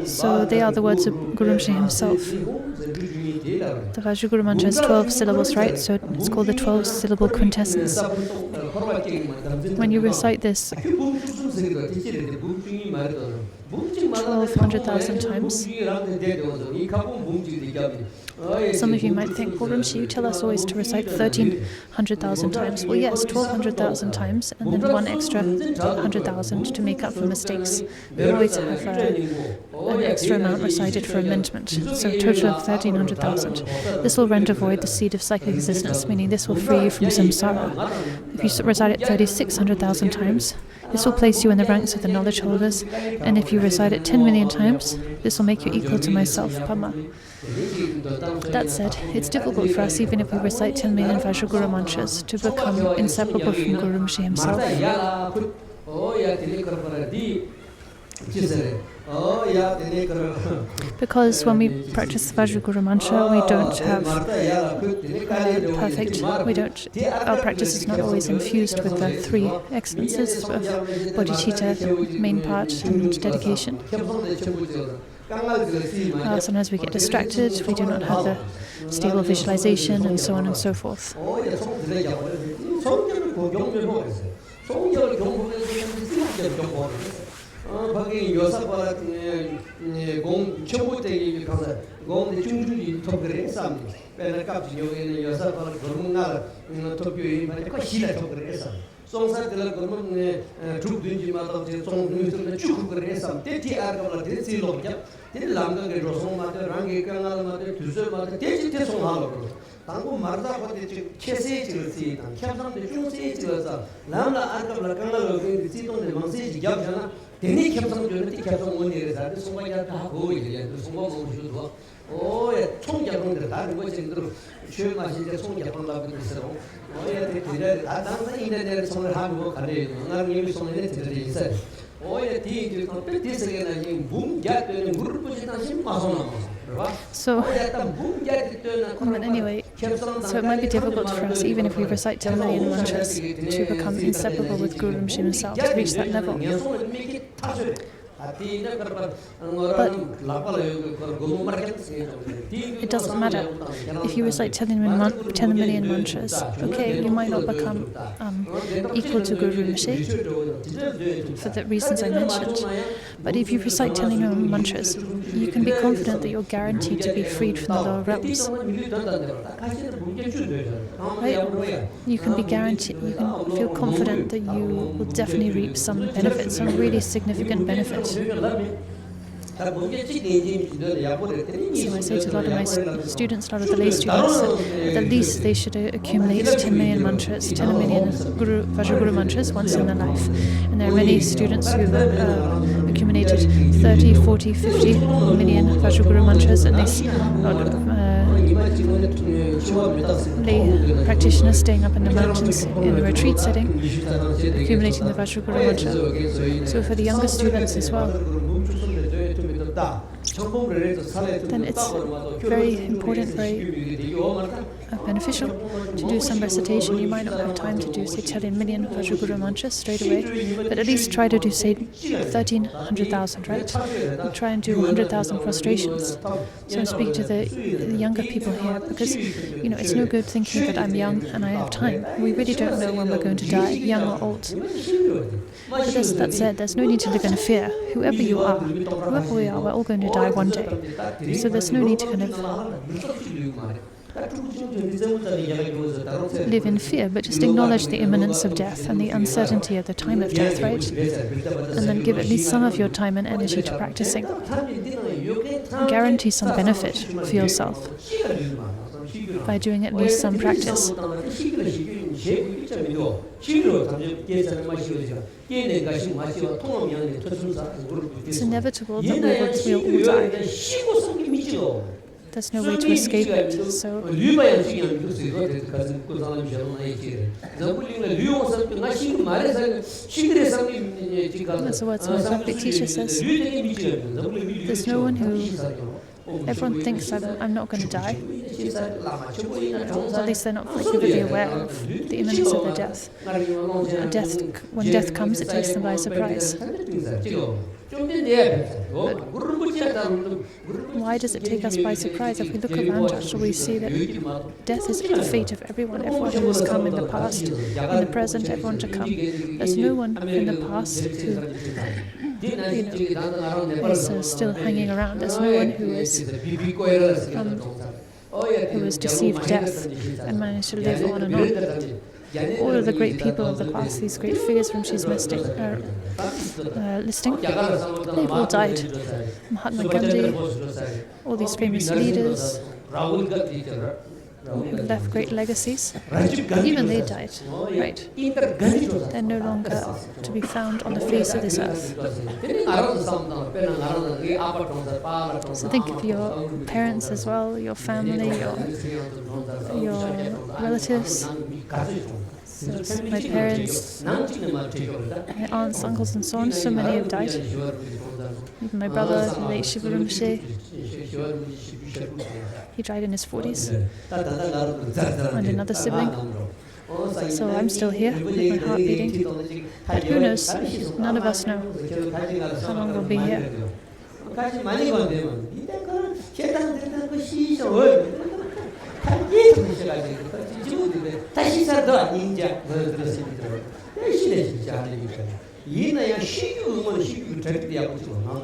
So they are the words of Guru Rinpoche himself. The Vajraguru mantra has 12 syllables, right? So it's called the 12-syllable quintessence. When you recite this 1,200,000 times, some of you might think, well, Rimshi, you tell us always to recite 1,300,000 times. Well, yes, 1,200,000 times, and then one extra 100,000 to make up for mistakes. We always have an extra amount recited for amendment, so a total of 1,300,000. This will render void the seed of psychic existence, meaning this will free you from samsara. If you recite it 3,600,000 times, this will place you in the ranks of the knowledge holders, and if you recite it 10 million times, this will make you equal to myself, Pama. That said, it's difficult for us, even if we recite 10 million Vajraguru mantras, to become inseparable from Guru Rimshi himself. Because when we practice the Vajraguru mantra, we don't have our practice is not always infused with the three excellences of bodhicitta, main part, and dedication. Sometimes we get distracted, we do not have the stable visualization, and so on and so forth. So anyway, so it might be difficult for us, even if we recite 10 million mantras, to become inseparable with Guru Rimshi himself, to reach that level. But it doesn't matter. If you recite 10 million mantras, okay, you might not become equal to Guru Rimshi for the reasons I mentioned. But if you recite 10 million mantras, you can be confident that you're guaranteed to be freed from the lower realms. Right? You can be guaranteed, you can feel confident that you will definitely reap some benefit, some really significant benefit. So I say to a lot of my students, a lot of the lay students, that at least they should accumulate 10 million mantras, 10 million Vajraguru mantras once in their life. And there are many students who have accumulated 30, 40, 50 million Vajraguru mantras, and lay practitioners staying up in the mountains in a retreat setting, accumulating the Vajraguru mantra. So for the younger students as well, then it's very important, very beneficial to do some recitation. You might not have time to do, say, 10 million Vajraguru mantras straight away, but at least try to do, say, 1,300,000, right? And try and do 100,000 prostrations. So I'm speaking to the younger people here, because, you know, it's no good thinking that I'm young and I have time. We really don't know when we're going to die, young or old. But that said, there's no need to live in fear. Whoever we are, we're all going to die one day. So there's no need to kind of live in fear, but just acknowledge the imminence of death and the uncertainty of the time of death, right? And then give at least some of your time and energy to practicing. Guarantee some benefit for yourself by doing at least some practice. It's inevitable that we'll all die. There's no way to escape it. So that's what my public teacher says. There's no one who. Everyone thinks I'm not going to die. Or at least they're not vividly aware of the imminence of their death. When death comes, it takes them by surprise. But Why does it take us by surprise? If we look around us, we see that death is the fate of everyone who has come in the past, in the present, everyone to come. There's no one in the past who is still hanging around. There's no one who has deceived death and managed to live on and on. All of the great people of the past, these great figures from she's listing, they've all died. Mahatma Gandhi, all these famous leaders who left great legacies, even they died, right? They're no longer to be found on the face of this earth. So think of your parents as well, your family, your relatives. So my parents, my aunts, uncles and so on, so many have died. Even my brother, the late Shivarimshe, he died in his 40s, and another sibling. So I'm still here with my heart beating. But who knows? None of us know how long we'll be here.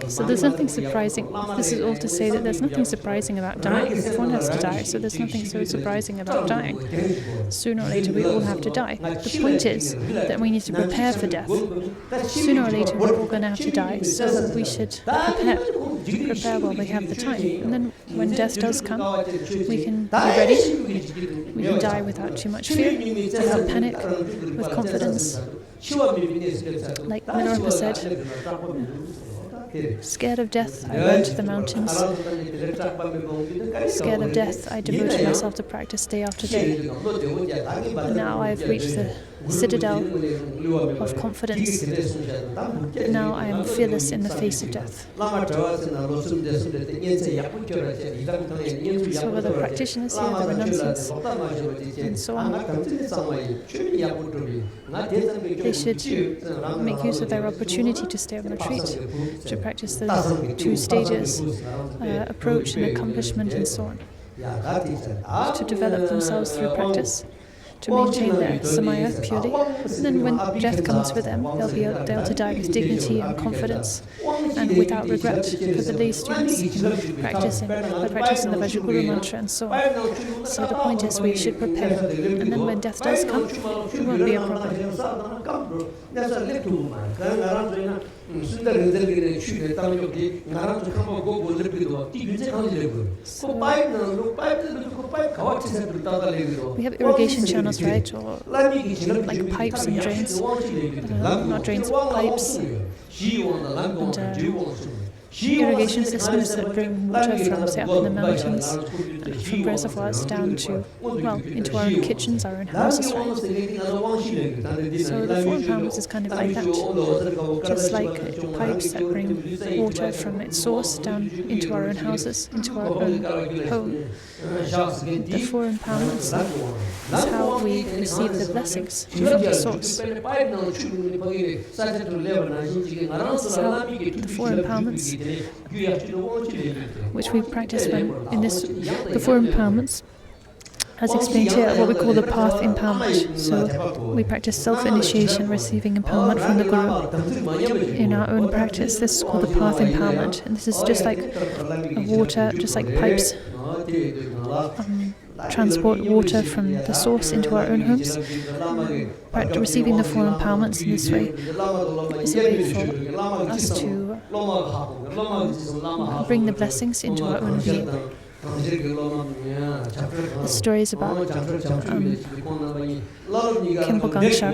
So there's nothing surprising. This is all to say that there's nothing surprising about dying. Everyone has to die, so there's nothing so surprising about dying. Sooner or later we all have to die. The point is that we need to prepare for death. Sooner or later we're all going to have to die, so we should prepare while we have the time. And then when death does come, we can be ready. We can die without too much fear, without panic, with confidence. Like Laura said, scared of death, I went to the mountains. Scared of death, I devoted myself to practice day after day. And now I've reached the citadel of confidence. Now I am fearless in the face of death. So for the practitioners here, the renunciants, and so on, they should make use of their opportunity to stay on retreat, to practice those 2 stages, approach and accomplishment and so on, to develop themselves through practice, to maintain their samaya purely. And then when death comes for them, they'll be able to die with dignity and confidence and without regret. For the lay students, practicing the Vajraguru mantra and so on. So the point is we should prepare. And then when death does come, it won't be a problem. We have irrigation channels, right, or like pipes and drains, not drains, pipes, and irrigation systems that bring water from, say, up in the mountains, from reservoirs down to, well, into our own kitchens, our own houses, right? So the 4 empowerments is kind of like that, just like pipes that bring water from its source down into our own houses, into our own home. The 4 empowerments is how we receive the blessings from the source. This is how the 4 empowerments, which we practice when in this, the 4 empowerments, as explained here, what we call the path empowerment. So we practice self-initiation, receiving empowerment from the Guru. In our own practice, this is called the path empowerment. And this is just like water, just like pipes transport water from the source into our own homes. Receiving the 4 empowerments in this way is a way for us to bring the blessings into our own being. The stories about Khenpo Gangshar.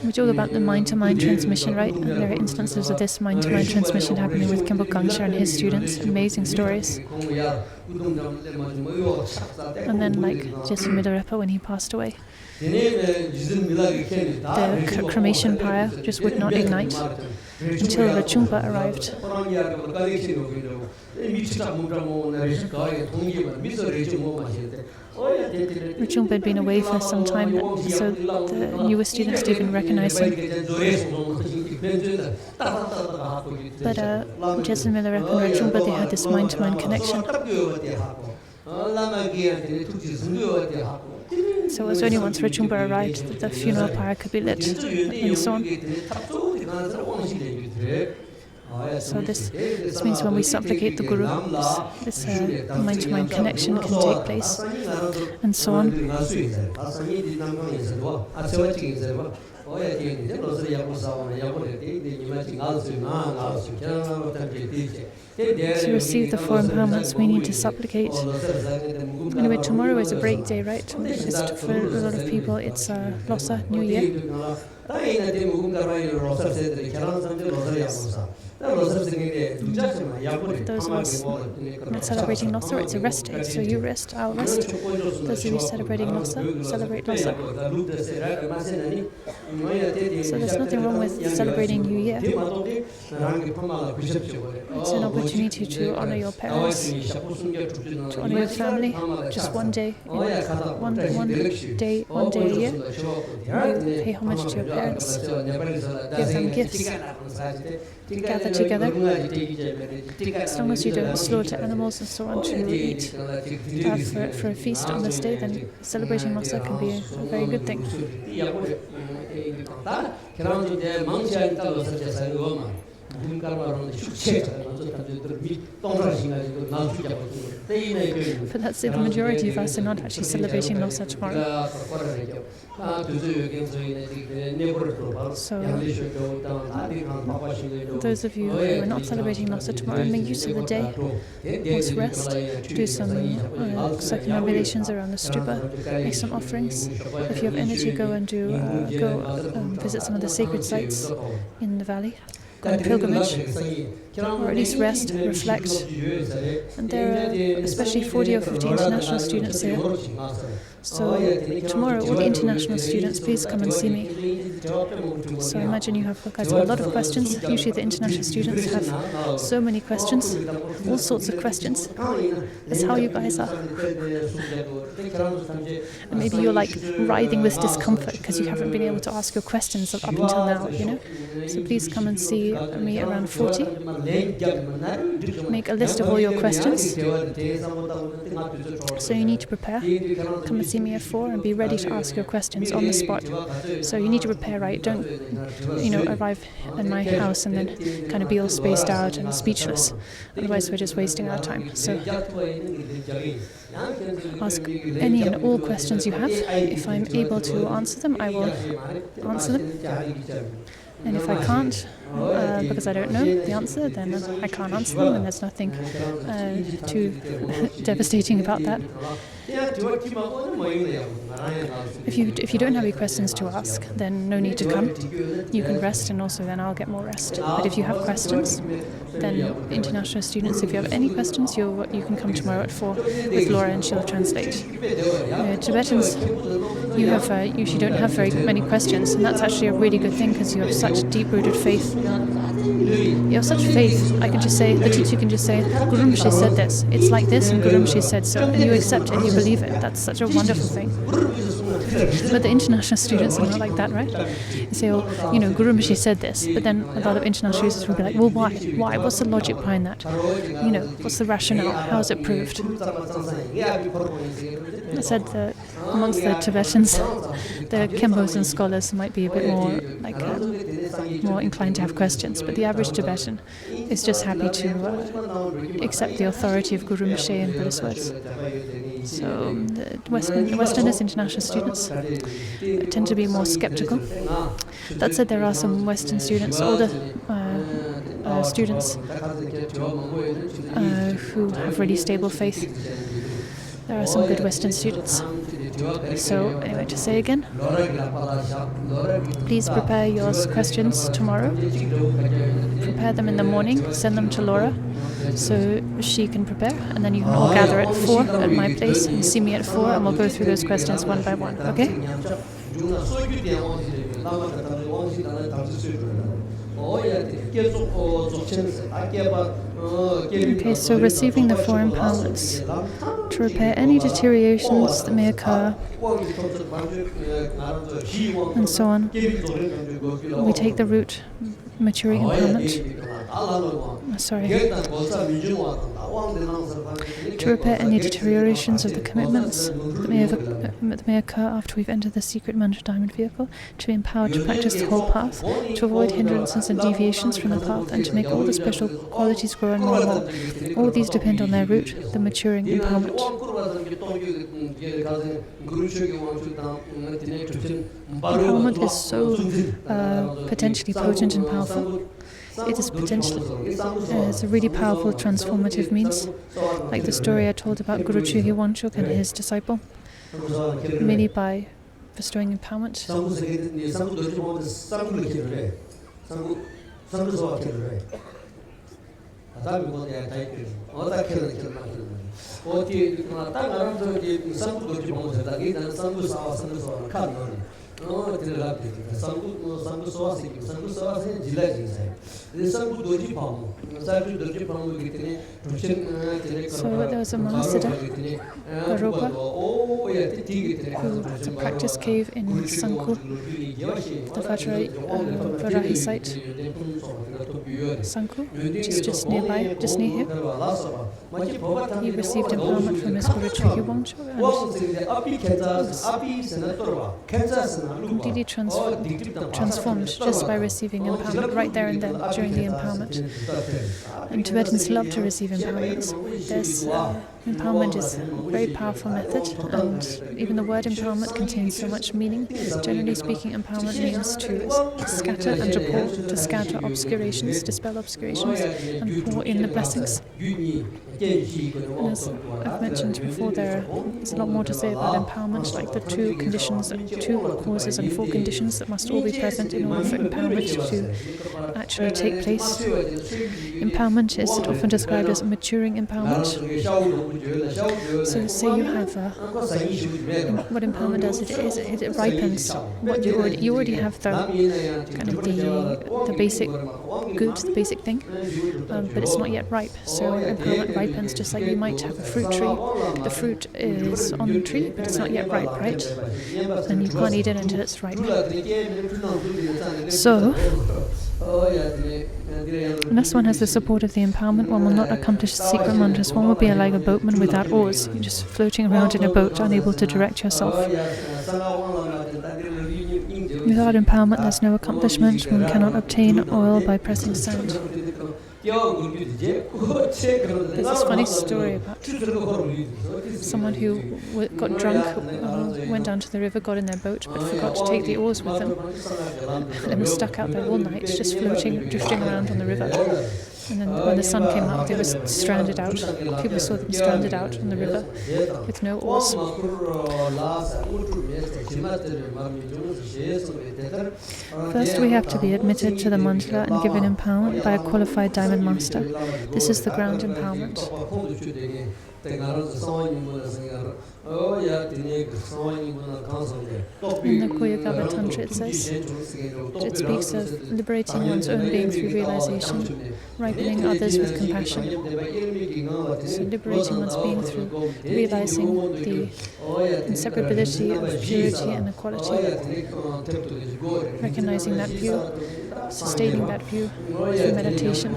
We talk about the mind-to-mind transmission, right? And there are instances of this mind-to-mind transmission happening with Khenpo Gangshar and his students. Amazing stories. And then, like Jesu Milarepa, when he passed away, the cremation pyre just would not ignite. until Rachungpa arrived. Rachungpa had been away for some time, so the newer students didn't even recognize him. But Jetsun Milarepa and Rachungpa, they had this mind-to-mind connection. So it was only once Rachungpa arrived that the funeral pyre could be lit, and so on. So this means when we supplicate the Guru, this mind-to-mind connection can take place, and so on. To receive the four empowerments, we need to supplicate. Anyway, tomorrow is a break day, right? For a lot of people, it's Losar, New Year. Those of us not celebrating Losar, it's a rest day, so you rest, I'll rest. Those of you celebrating Losar, celebrate Losar. So there's nothing wrong with celebrating New Year. It's an opportunity to honor your parents, to honor your family, just one day, one day a year. You pay homage to your parents, give them gifts, gather together. As long as you don't slaughter animals and so on to eat for a feast on this day, then celebrating Losar can be a very good thing. But that's it, the majority of us are not actually celebrating Losar tomorrow. So those of you who are not celebrating Losar tomorrow, make use of the day, also rest, do some circumambulations around the stupa, make some offerings. If you have energy, go and visit some of the sacred sites in the valley. Go on pilgrimage, or at least rest, reflect. And there are especially 40 or 50 international students here. So tomorrow, all the international students, please come and see me. So imagine you guys have a lot of questions. Usually the international students have so many questions, all sorts of questions. That's how you guys are. And maybe you're like writhing with discomfort because you haven't been able to ask your questions up until now, you know? So please come and see me around 40. Make a list of all your questions. So you need to prepare. Come and see me at 4 and be ready to ask your questions on the spot. So you need to prepare, right? Don't, arrive in my house and then kind of be all spaced out and speechless. Otherwise, we're just wasting our time. So ask any and all questions you have. If I'm able to answer them, I will answer them. And if I can't, because I don't know the answer, then I can't answer them, and there's nothing too devastating about that. If you don't have any questions to ask, then no need to come. You can rest, and also then I'll get more rest. But if you have questions, then international students, if you have any questions, you can come tomorrow at 4 with Laura, and she'll translate. Tibetans, you usually don't have very many questions, and that's actually a really good thing because you have such deep-rooted faith. You have such faith. I can just say, the teacher can just say, Guru Rinpoche said this, it's like this, and Guru Rinpoche said so, and you accept it and you believe it. That's such a wonderful thing. But the international students are not like that, right? They say, Guru Rinpoche said this, but then a lot of international students will be like, well, why? Why? What's the logic behind that? What's the rationale? How is it proved? I said that amongst the Tibetans, the Khenpos and scholars might be a bit more more inclined to have questions, but the average Tibetan is just happy to accept the authority of Guru Rinpoche and Buddhist words. So the Westerners, international students, tend to be more skeptical. That said, there are some Western students, older students, who have really stable faith. There are some good Western students. So anyway, to say again, please prepare your questions tomorrow. Prepare them in the morning, send them to Laura so she can prepare, and then you can all gather at 4 at my place and see me at 4, and we'll go through those questions one by one, okay? Okay, so receiving the four empowerments to repair any deteriorations that may occur, and so on. We take the root, maturing empowerment. To repair any deteriorations of the commitments that may occur after we've entered the secret mantra diamond vehicle, to be empowered to practice the whole path, to avoid hindrances and deviations from the path, and to make all the special qualities grow and more and more. All these depend on their root, the maturing empowerment. Empowerment is so potentially potent and powerful. It is it's a really powerful transformative means, like the story I told about Guru Chuhi Wangchuk and his disciple. Merely by bestowing empowerment, So there was a Mahasiddha, Garupa, who had a practice cave in Sanku, the Varahi site. Sanku, which is just nearby, just near here. He received empowerment from his Guru Chuhi Wangchuk and completely transformed just by receiving empowerment right there and then during the empowerment. And Tibetans love to receive empowerments. Empowerment is a very powerful method, and even the word empowerment contains so much meaning. Generally speaking, empowerment means to scatter and to pour, to scatter obscurations, dispel obscurations, and pour in the blessings. And as I've mentioned before, there's a lot more to say about empowerment, like the two conditions, two causes and four conditions that must all be present in order for empowerment to actually take place. Empowerment is often described as maturing empowerment. So say you have what empowerment does, it ripens what you already have the kind of the basic good, the basic thing, but it's not yet ripe. So empowerment ripens just like you might have a fruit tree. The fruit is on the tree, but it's not yet ripe, right? And you can't eat it until it's ripe. So unless one has the support of the empowerment, one will not accomplish the secret mantras. One will be like a boatman without oars. You're just floating around in a boat, unable to direct yourself. Without empowerment, there's no accomplishment. One cannot obtain oil by pressing sand. There's this funny story about someone who got drunk, went down to the river, got in their boat, but forgot to take the oars with them. And was stuck out there all night, just floating, drifting around on the river. And then when the sun came up, they were stranded out. People saw them stranded out on the river with no oars. First, we have to be admitted to the mandala and given empowerment by a qualified diamond master. This is the ground empowerment. In the Kuyagava Tantra it says, it speaks of liberating one's own being through realization, ripening others with compassion. So liberating one's being through realizing the inseparability of purity and equality, recognizing that view, sustaining that view through meditation,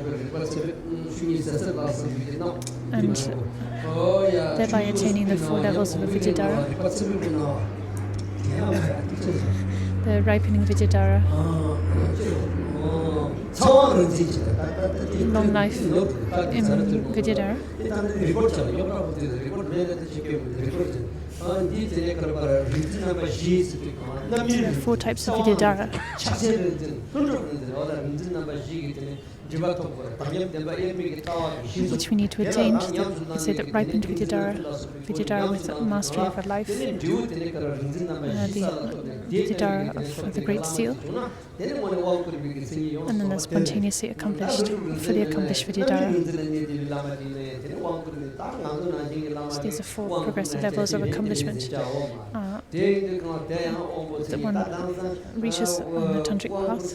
and thereby attaining the four levels of a Vidyadhara. The ripening Vidyadhara, long life in Vidyadhara. There are four types of Vidyadhara, which we need to attain. They say that ripened Vidyadhara with mastery of our life, the Vidyadhara of the Great Seal, and then the spontaneously accomplished, fully accomplished Vidyadhara. So these are four progressive levels of accomplishment. that one reaches on the tantric path.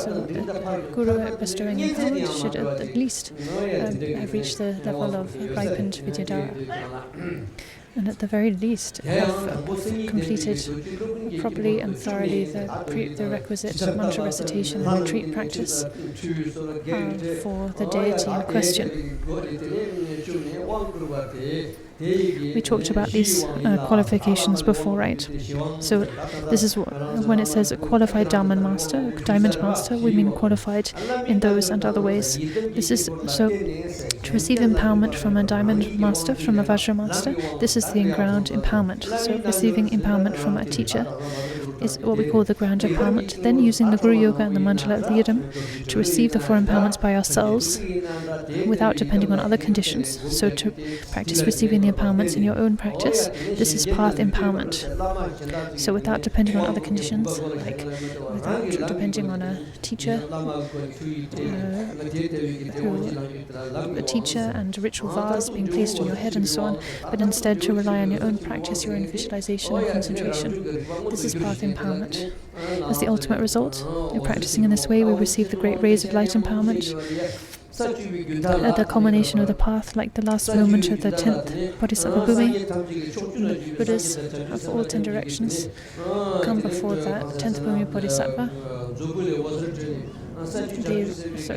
So the guru bestowing empowerment should at least have reached the level of ripened Vidyadhara. And at the very least, have completed properly and thoroughly the requisite mantra recitation and retreat practice for the deity in question. We talked about these qualifications before, right? So this is when it says a qualified diamond master, we mean qualified in those and other ways. This is so to receive empowerment from a diamond master, from a Vajra master. This is the ground empowerment. So receiving empowerment from a teacher is what we call the ground empowerment. Then using the Guru Yoga and the Mandala of the Yidam to receive the four empowerments by ourselves without depending on other conditions. So to practice receiving the empowerments in your own practice, this is path empowerment. So without depending on other conditions, like without depending on a teacher, a teacher and ritual vase being placed on your head and so on, but instead to rely on your own practice, your own visualization and concentration. This is path empowerment. As the ultimate result, in practicing in this way, we receive the great rays of light empowerment. At the culmination of the path, like the last moment of the 10th Bodhisattva Bhumi, the Buddhas of all 10 directions come before that 10th Bhumi Bodhisattva.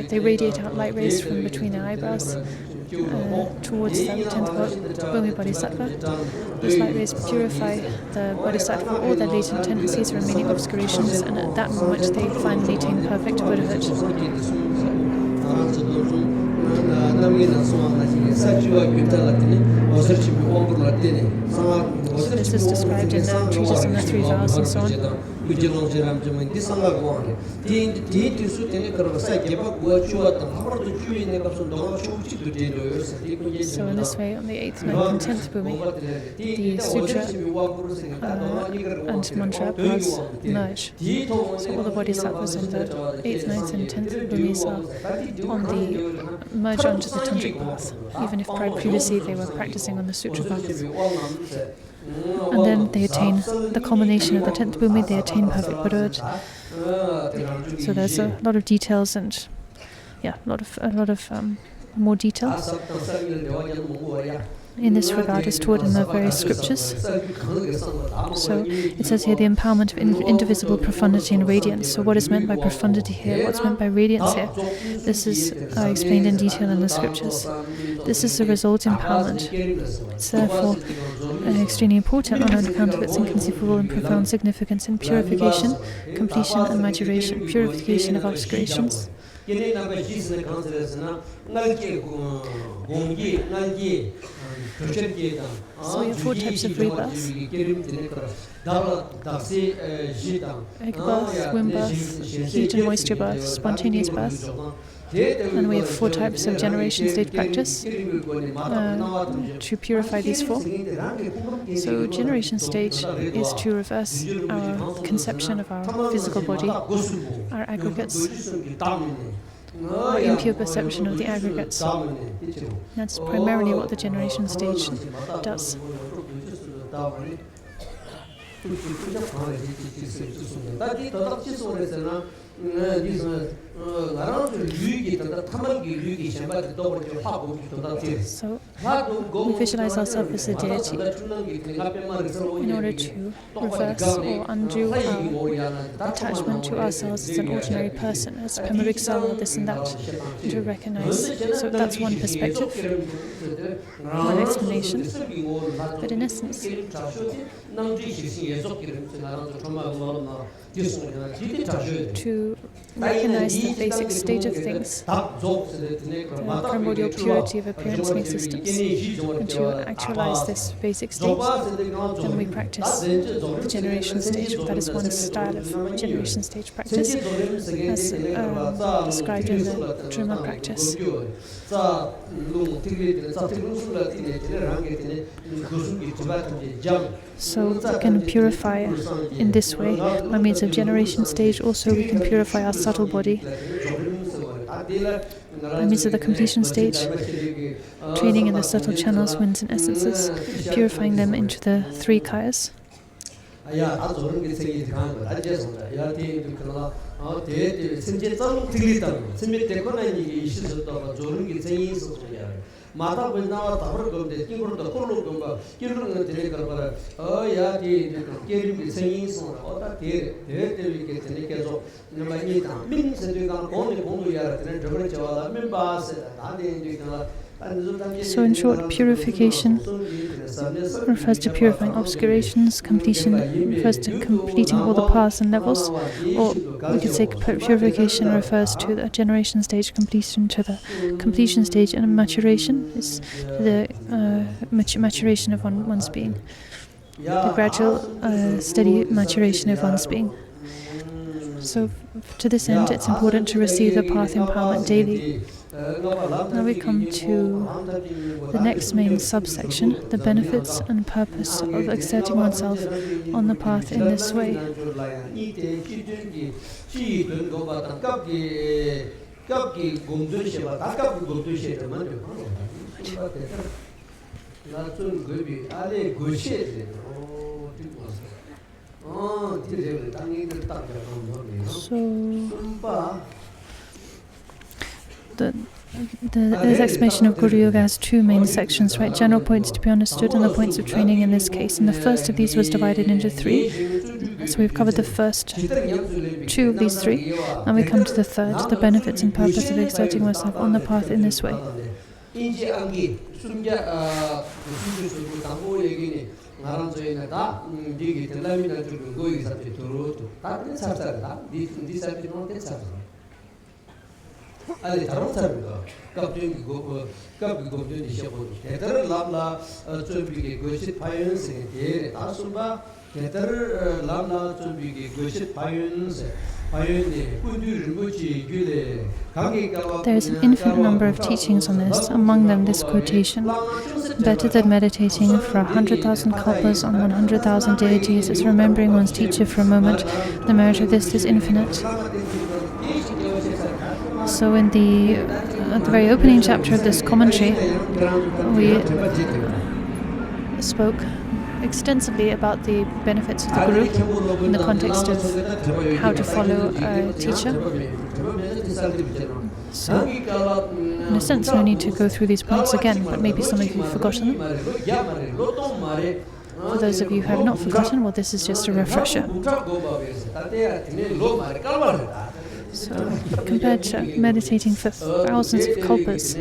They radiate out light rays from between their eyebrows towards the 10th Bhumi Bodhisattva. Those light rays purify the Bodhisattva of all their latent tendencies, remaining obscurations, and at that moment they finally attain perfect Buddhahood. So this is described in the treatise on the 3 vows and so on. So in this way, on the 8th, 9th and 10th Bhumi, the sutra and mantra paths merge. So all the bodhisattvas on the 8th, 9th and 10th Bhumis are merge onto the tantric path, even if previously they were practicing on the sutra path. And then they attain the culmination of the 10th Bhumi, they attain perfect Buddhahood. So there's a lot of details and a lot of more detail in this regard is taught in the various scriptures. So it says here the empowerment of indivisible profundity and radiance. So what is meant by profundity here? What's meant by radiance here? This is explained in detail in the scriptures. This is the result empowerment. It's therefore extremely important on account of its inconceivable and profound significance in purification, completion and maturation, purification of obscurations. So we have 4 types of rebirth: egg birth, womb birth, heat and moisture birth, spontaneous birth. And we have 4 types of generation stage practice to purify these 4. So generation stage is to reverse our conception of our physical body, our aggregates, our impure perception of the aggregates. That's primarily what the generation stage does. So we visualize ourselves as a deity in order to reverse or undo our attachment to ourselves as an ordinary person, as Pemariksal, this and that, and to recognize. So that's one perspective, one explanation. But in essence, to recognize the basic state of things, the primordial purity of appearance and existence, and to actualize this basic state, then we practice the generation stage. That is one style of generation stage practice, as described in the Drima practice. So we can purify in this way by means of generation stage. Also we can purify our subtle body by means of the completion stage, training in the subtle channels, winds and essences, purifying them into the 3 kayas. 마다 본나와 답을 건데 이거도 콜로 건가 길로는 되게 걸어라 야디 게임이 생이서 어다 대대리게 되게서 너만이다 민세들과 공부야라 되는 저번에 저와 멤버스 나대니까. So in short, purification refers to purifying obscurations, completion refers to completing all the paths and levels, or we could say purification refers to the generation stage, completion to the completion stage, and maturation is the maturation of one's being, the gradual, steady maturation of one's being. So to this end, it's important to receive the path empowerment daily. Now we come to the next main subsection, the benefits and purpose of exerting oneself on the path in this way. So this explanation of Guru Yoga has two main sections, right? General points to be understood and the points of training in this case. And the first of these was divided into three. So we've covered the first two of these three. And we come to the third, the benefits and purpose of exerting oneself on the path in this way. 아니 다른 사람이가 갑자기 갑자기 시작하고 대단한 람라 좀비게 것이 파연세 대 다수바 대단한 람라 좀비게 것이 파연세 There is an infinite number of teachings on this, among them this quotation. Better than meditating for 100,000 kalpas on 100,000 deities is remembering one's teacher for a moment. The merit of this is infinite. So at the very opening chapter of this commentary, we spoke extensively about the benefits of the Guru in the context of how to follow a teacher. So, in a sense, no need to go through these points again, but maybe some of you have forgotten them. For those of you who have not forgotten, well, this is just a refresher. So, compared to meditating for thousands of kalpas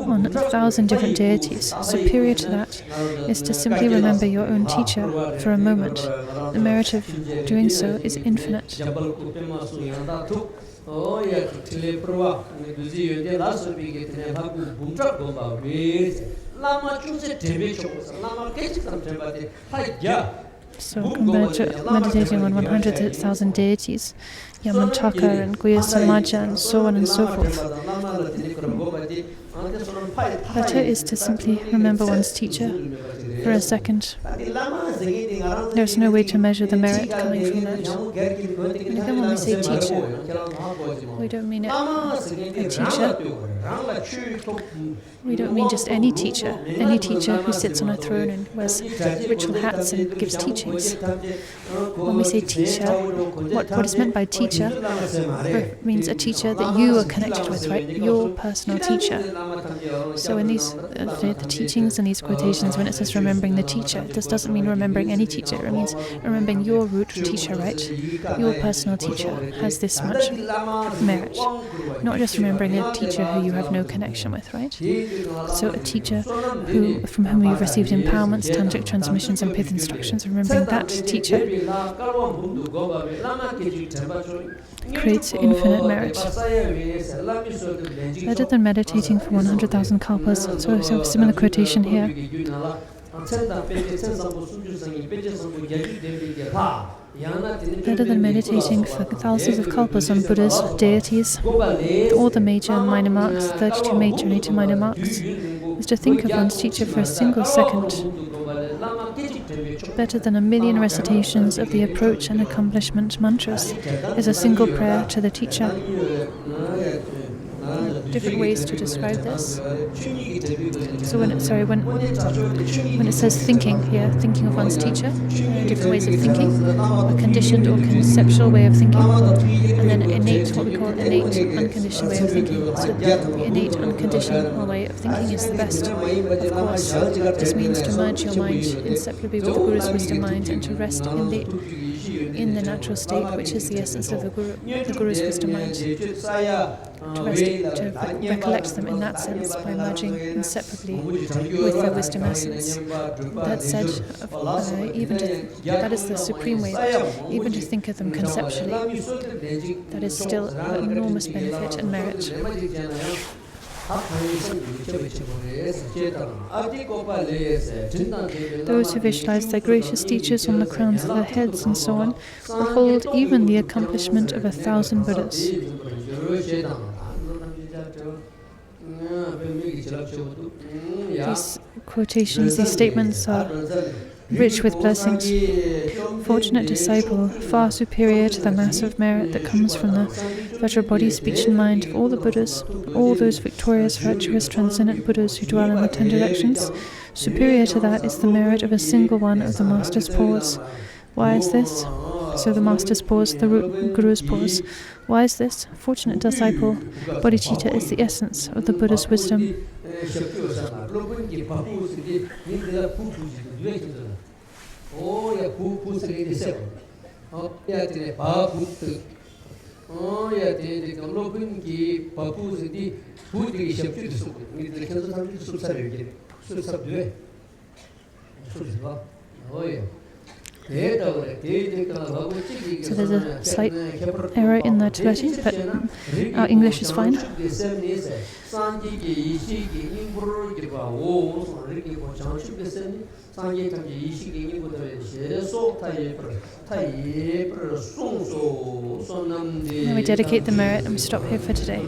on 1,000 different deities, superior to that is to simply remember your own teacher for a moment. The merit of doing so is infinite. So compared to meditating on 100,000 deities, Yamantaka and Guya Samaja and so on and so forth, better is to simply remember one's teacher for a second. There's no way to measure the merit coming from that. And again, when we say teacher, we don't mean a teacher. We don't mean just any teacher who sits on a throne and wears ritual hats and gives teachings. When we say teacher, what is meant by teacher means a teacher that you are connected with, right? Your personal teacher. So in these the teachings and these quotations, when it says remembering the teacher, this doesn't mean remembering any teacher. It means remembering your root teacher, right? Your personal teacher has this much merit. Not just remembering a teacher who you have no connection with, right? So a teacher from whom you've received empowerments, tantric transmissions and pith instructions, remembering that teacher creates infinite merit. Better than meditating for 100,000 kalpas. So a similar quotation here. Better than meditating for thousands of kalpas on Buddhas, deities, all the major and minor marks, 32 major and 80 minor marks, is to think of one's teacher for a single second. Better than 1,000,000 recitations of the approach and accomplishment mantras is a single prayer to the teacher. Different ways to describe this. So when it says thinking here, thinking of one's teacher, different ways of thinking, a conditioned or conceptual way of thinking, and then innate, what we call innate, unconditioned way of thinking. So the innate, unconditional way of thinking is the best. Of course, this means to merge your mind inseparably with the Guru's wisdom mind and to rest in the natural state, which is the essence of the Guru's wisdom mind. To recollect them in that sense by merging inseparably with the wisdom essence. That said, that is the supreme way. Even to think of them conceptually, that is still an enormous benefit and merit. Those who visualize their gracious teachers on the crowns of their heads and so on will hold even the accomplishment of 1,000 Buddhas. These quotations, these statements are rich with blessings. Fortunate disciple, far superior to the massive merit that comes from the virtual body, speech and mind of all the Buddhas, all those victorious, virtuous, transcendent Buddhas who dwell in the 10 directions. Superior to that is the merit of a single one of the Master's paws. Why is this? So the Master's paws, the Guru's paws. Why is this? Fortunate disciple, bodhicitta is the essence of the Buddha's wisdom. So there's a slight error in the Tibetan, but our English is fine. Now we dedicate the merit and we stop here for today.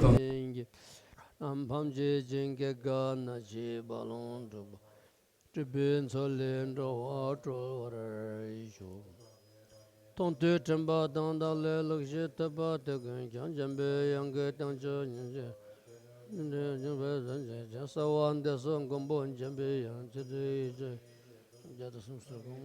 Tontu Chamba Danda Le Luxi Taba Tegan Jambe Younger Tanjo Sawan de Son Gombo Jambe Yang Jade Jadasum Sagum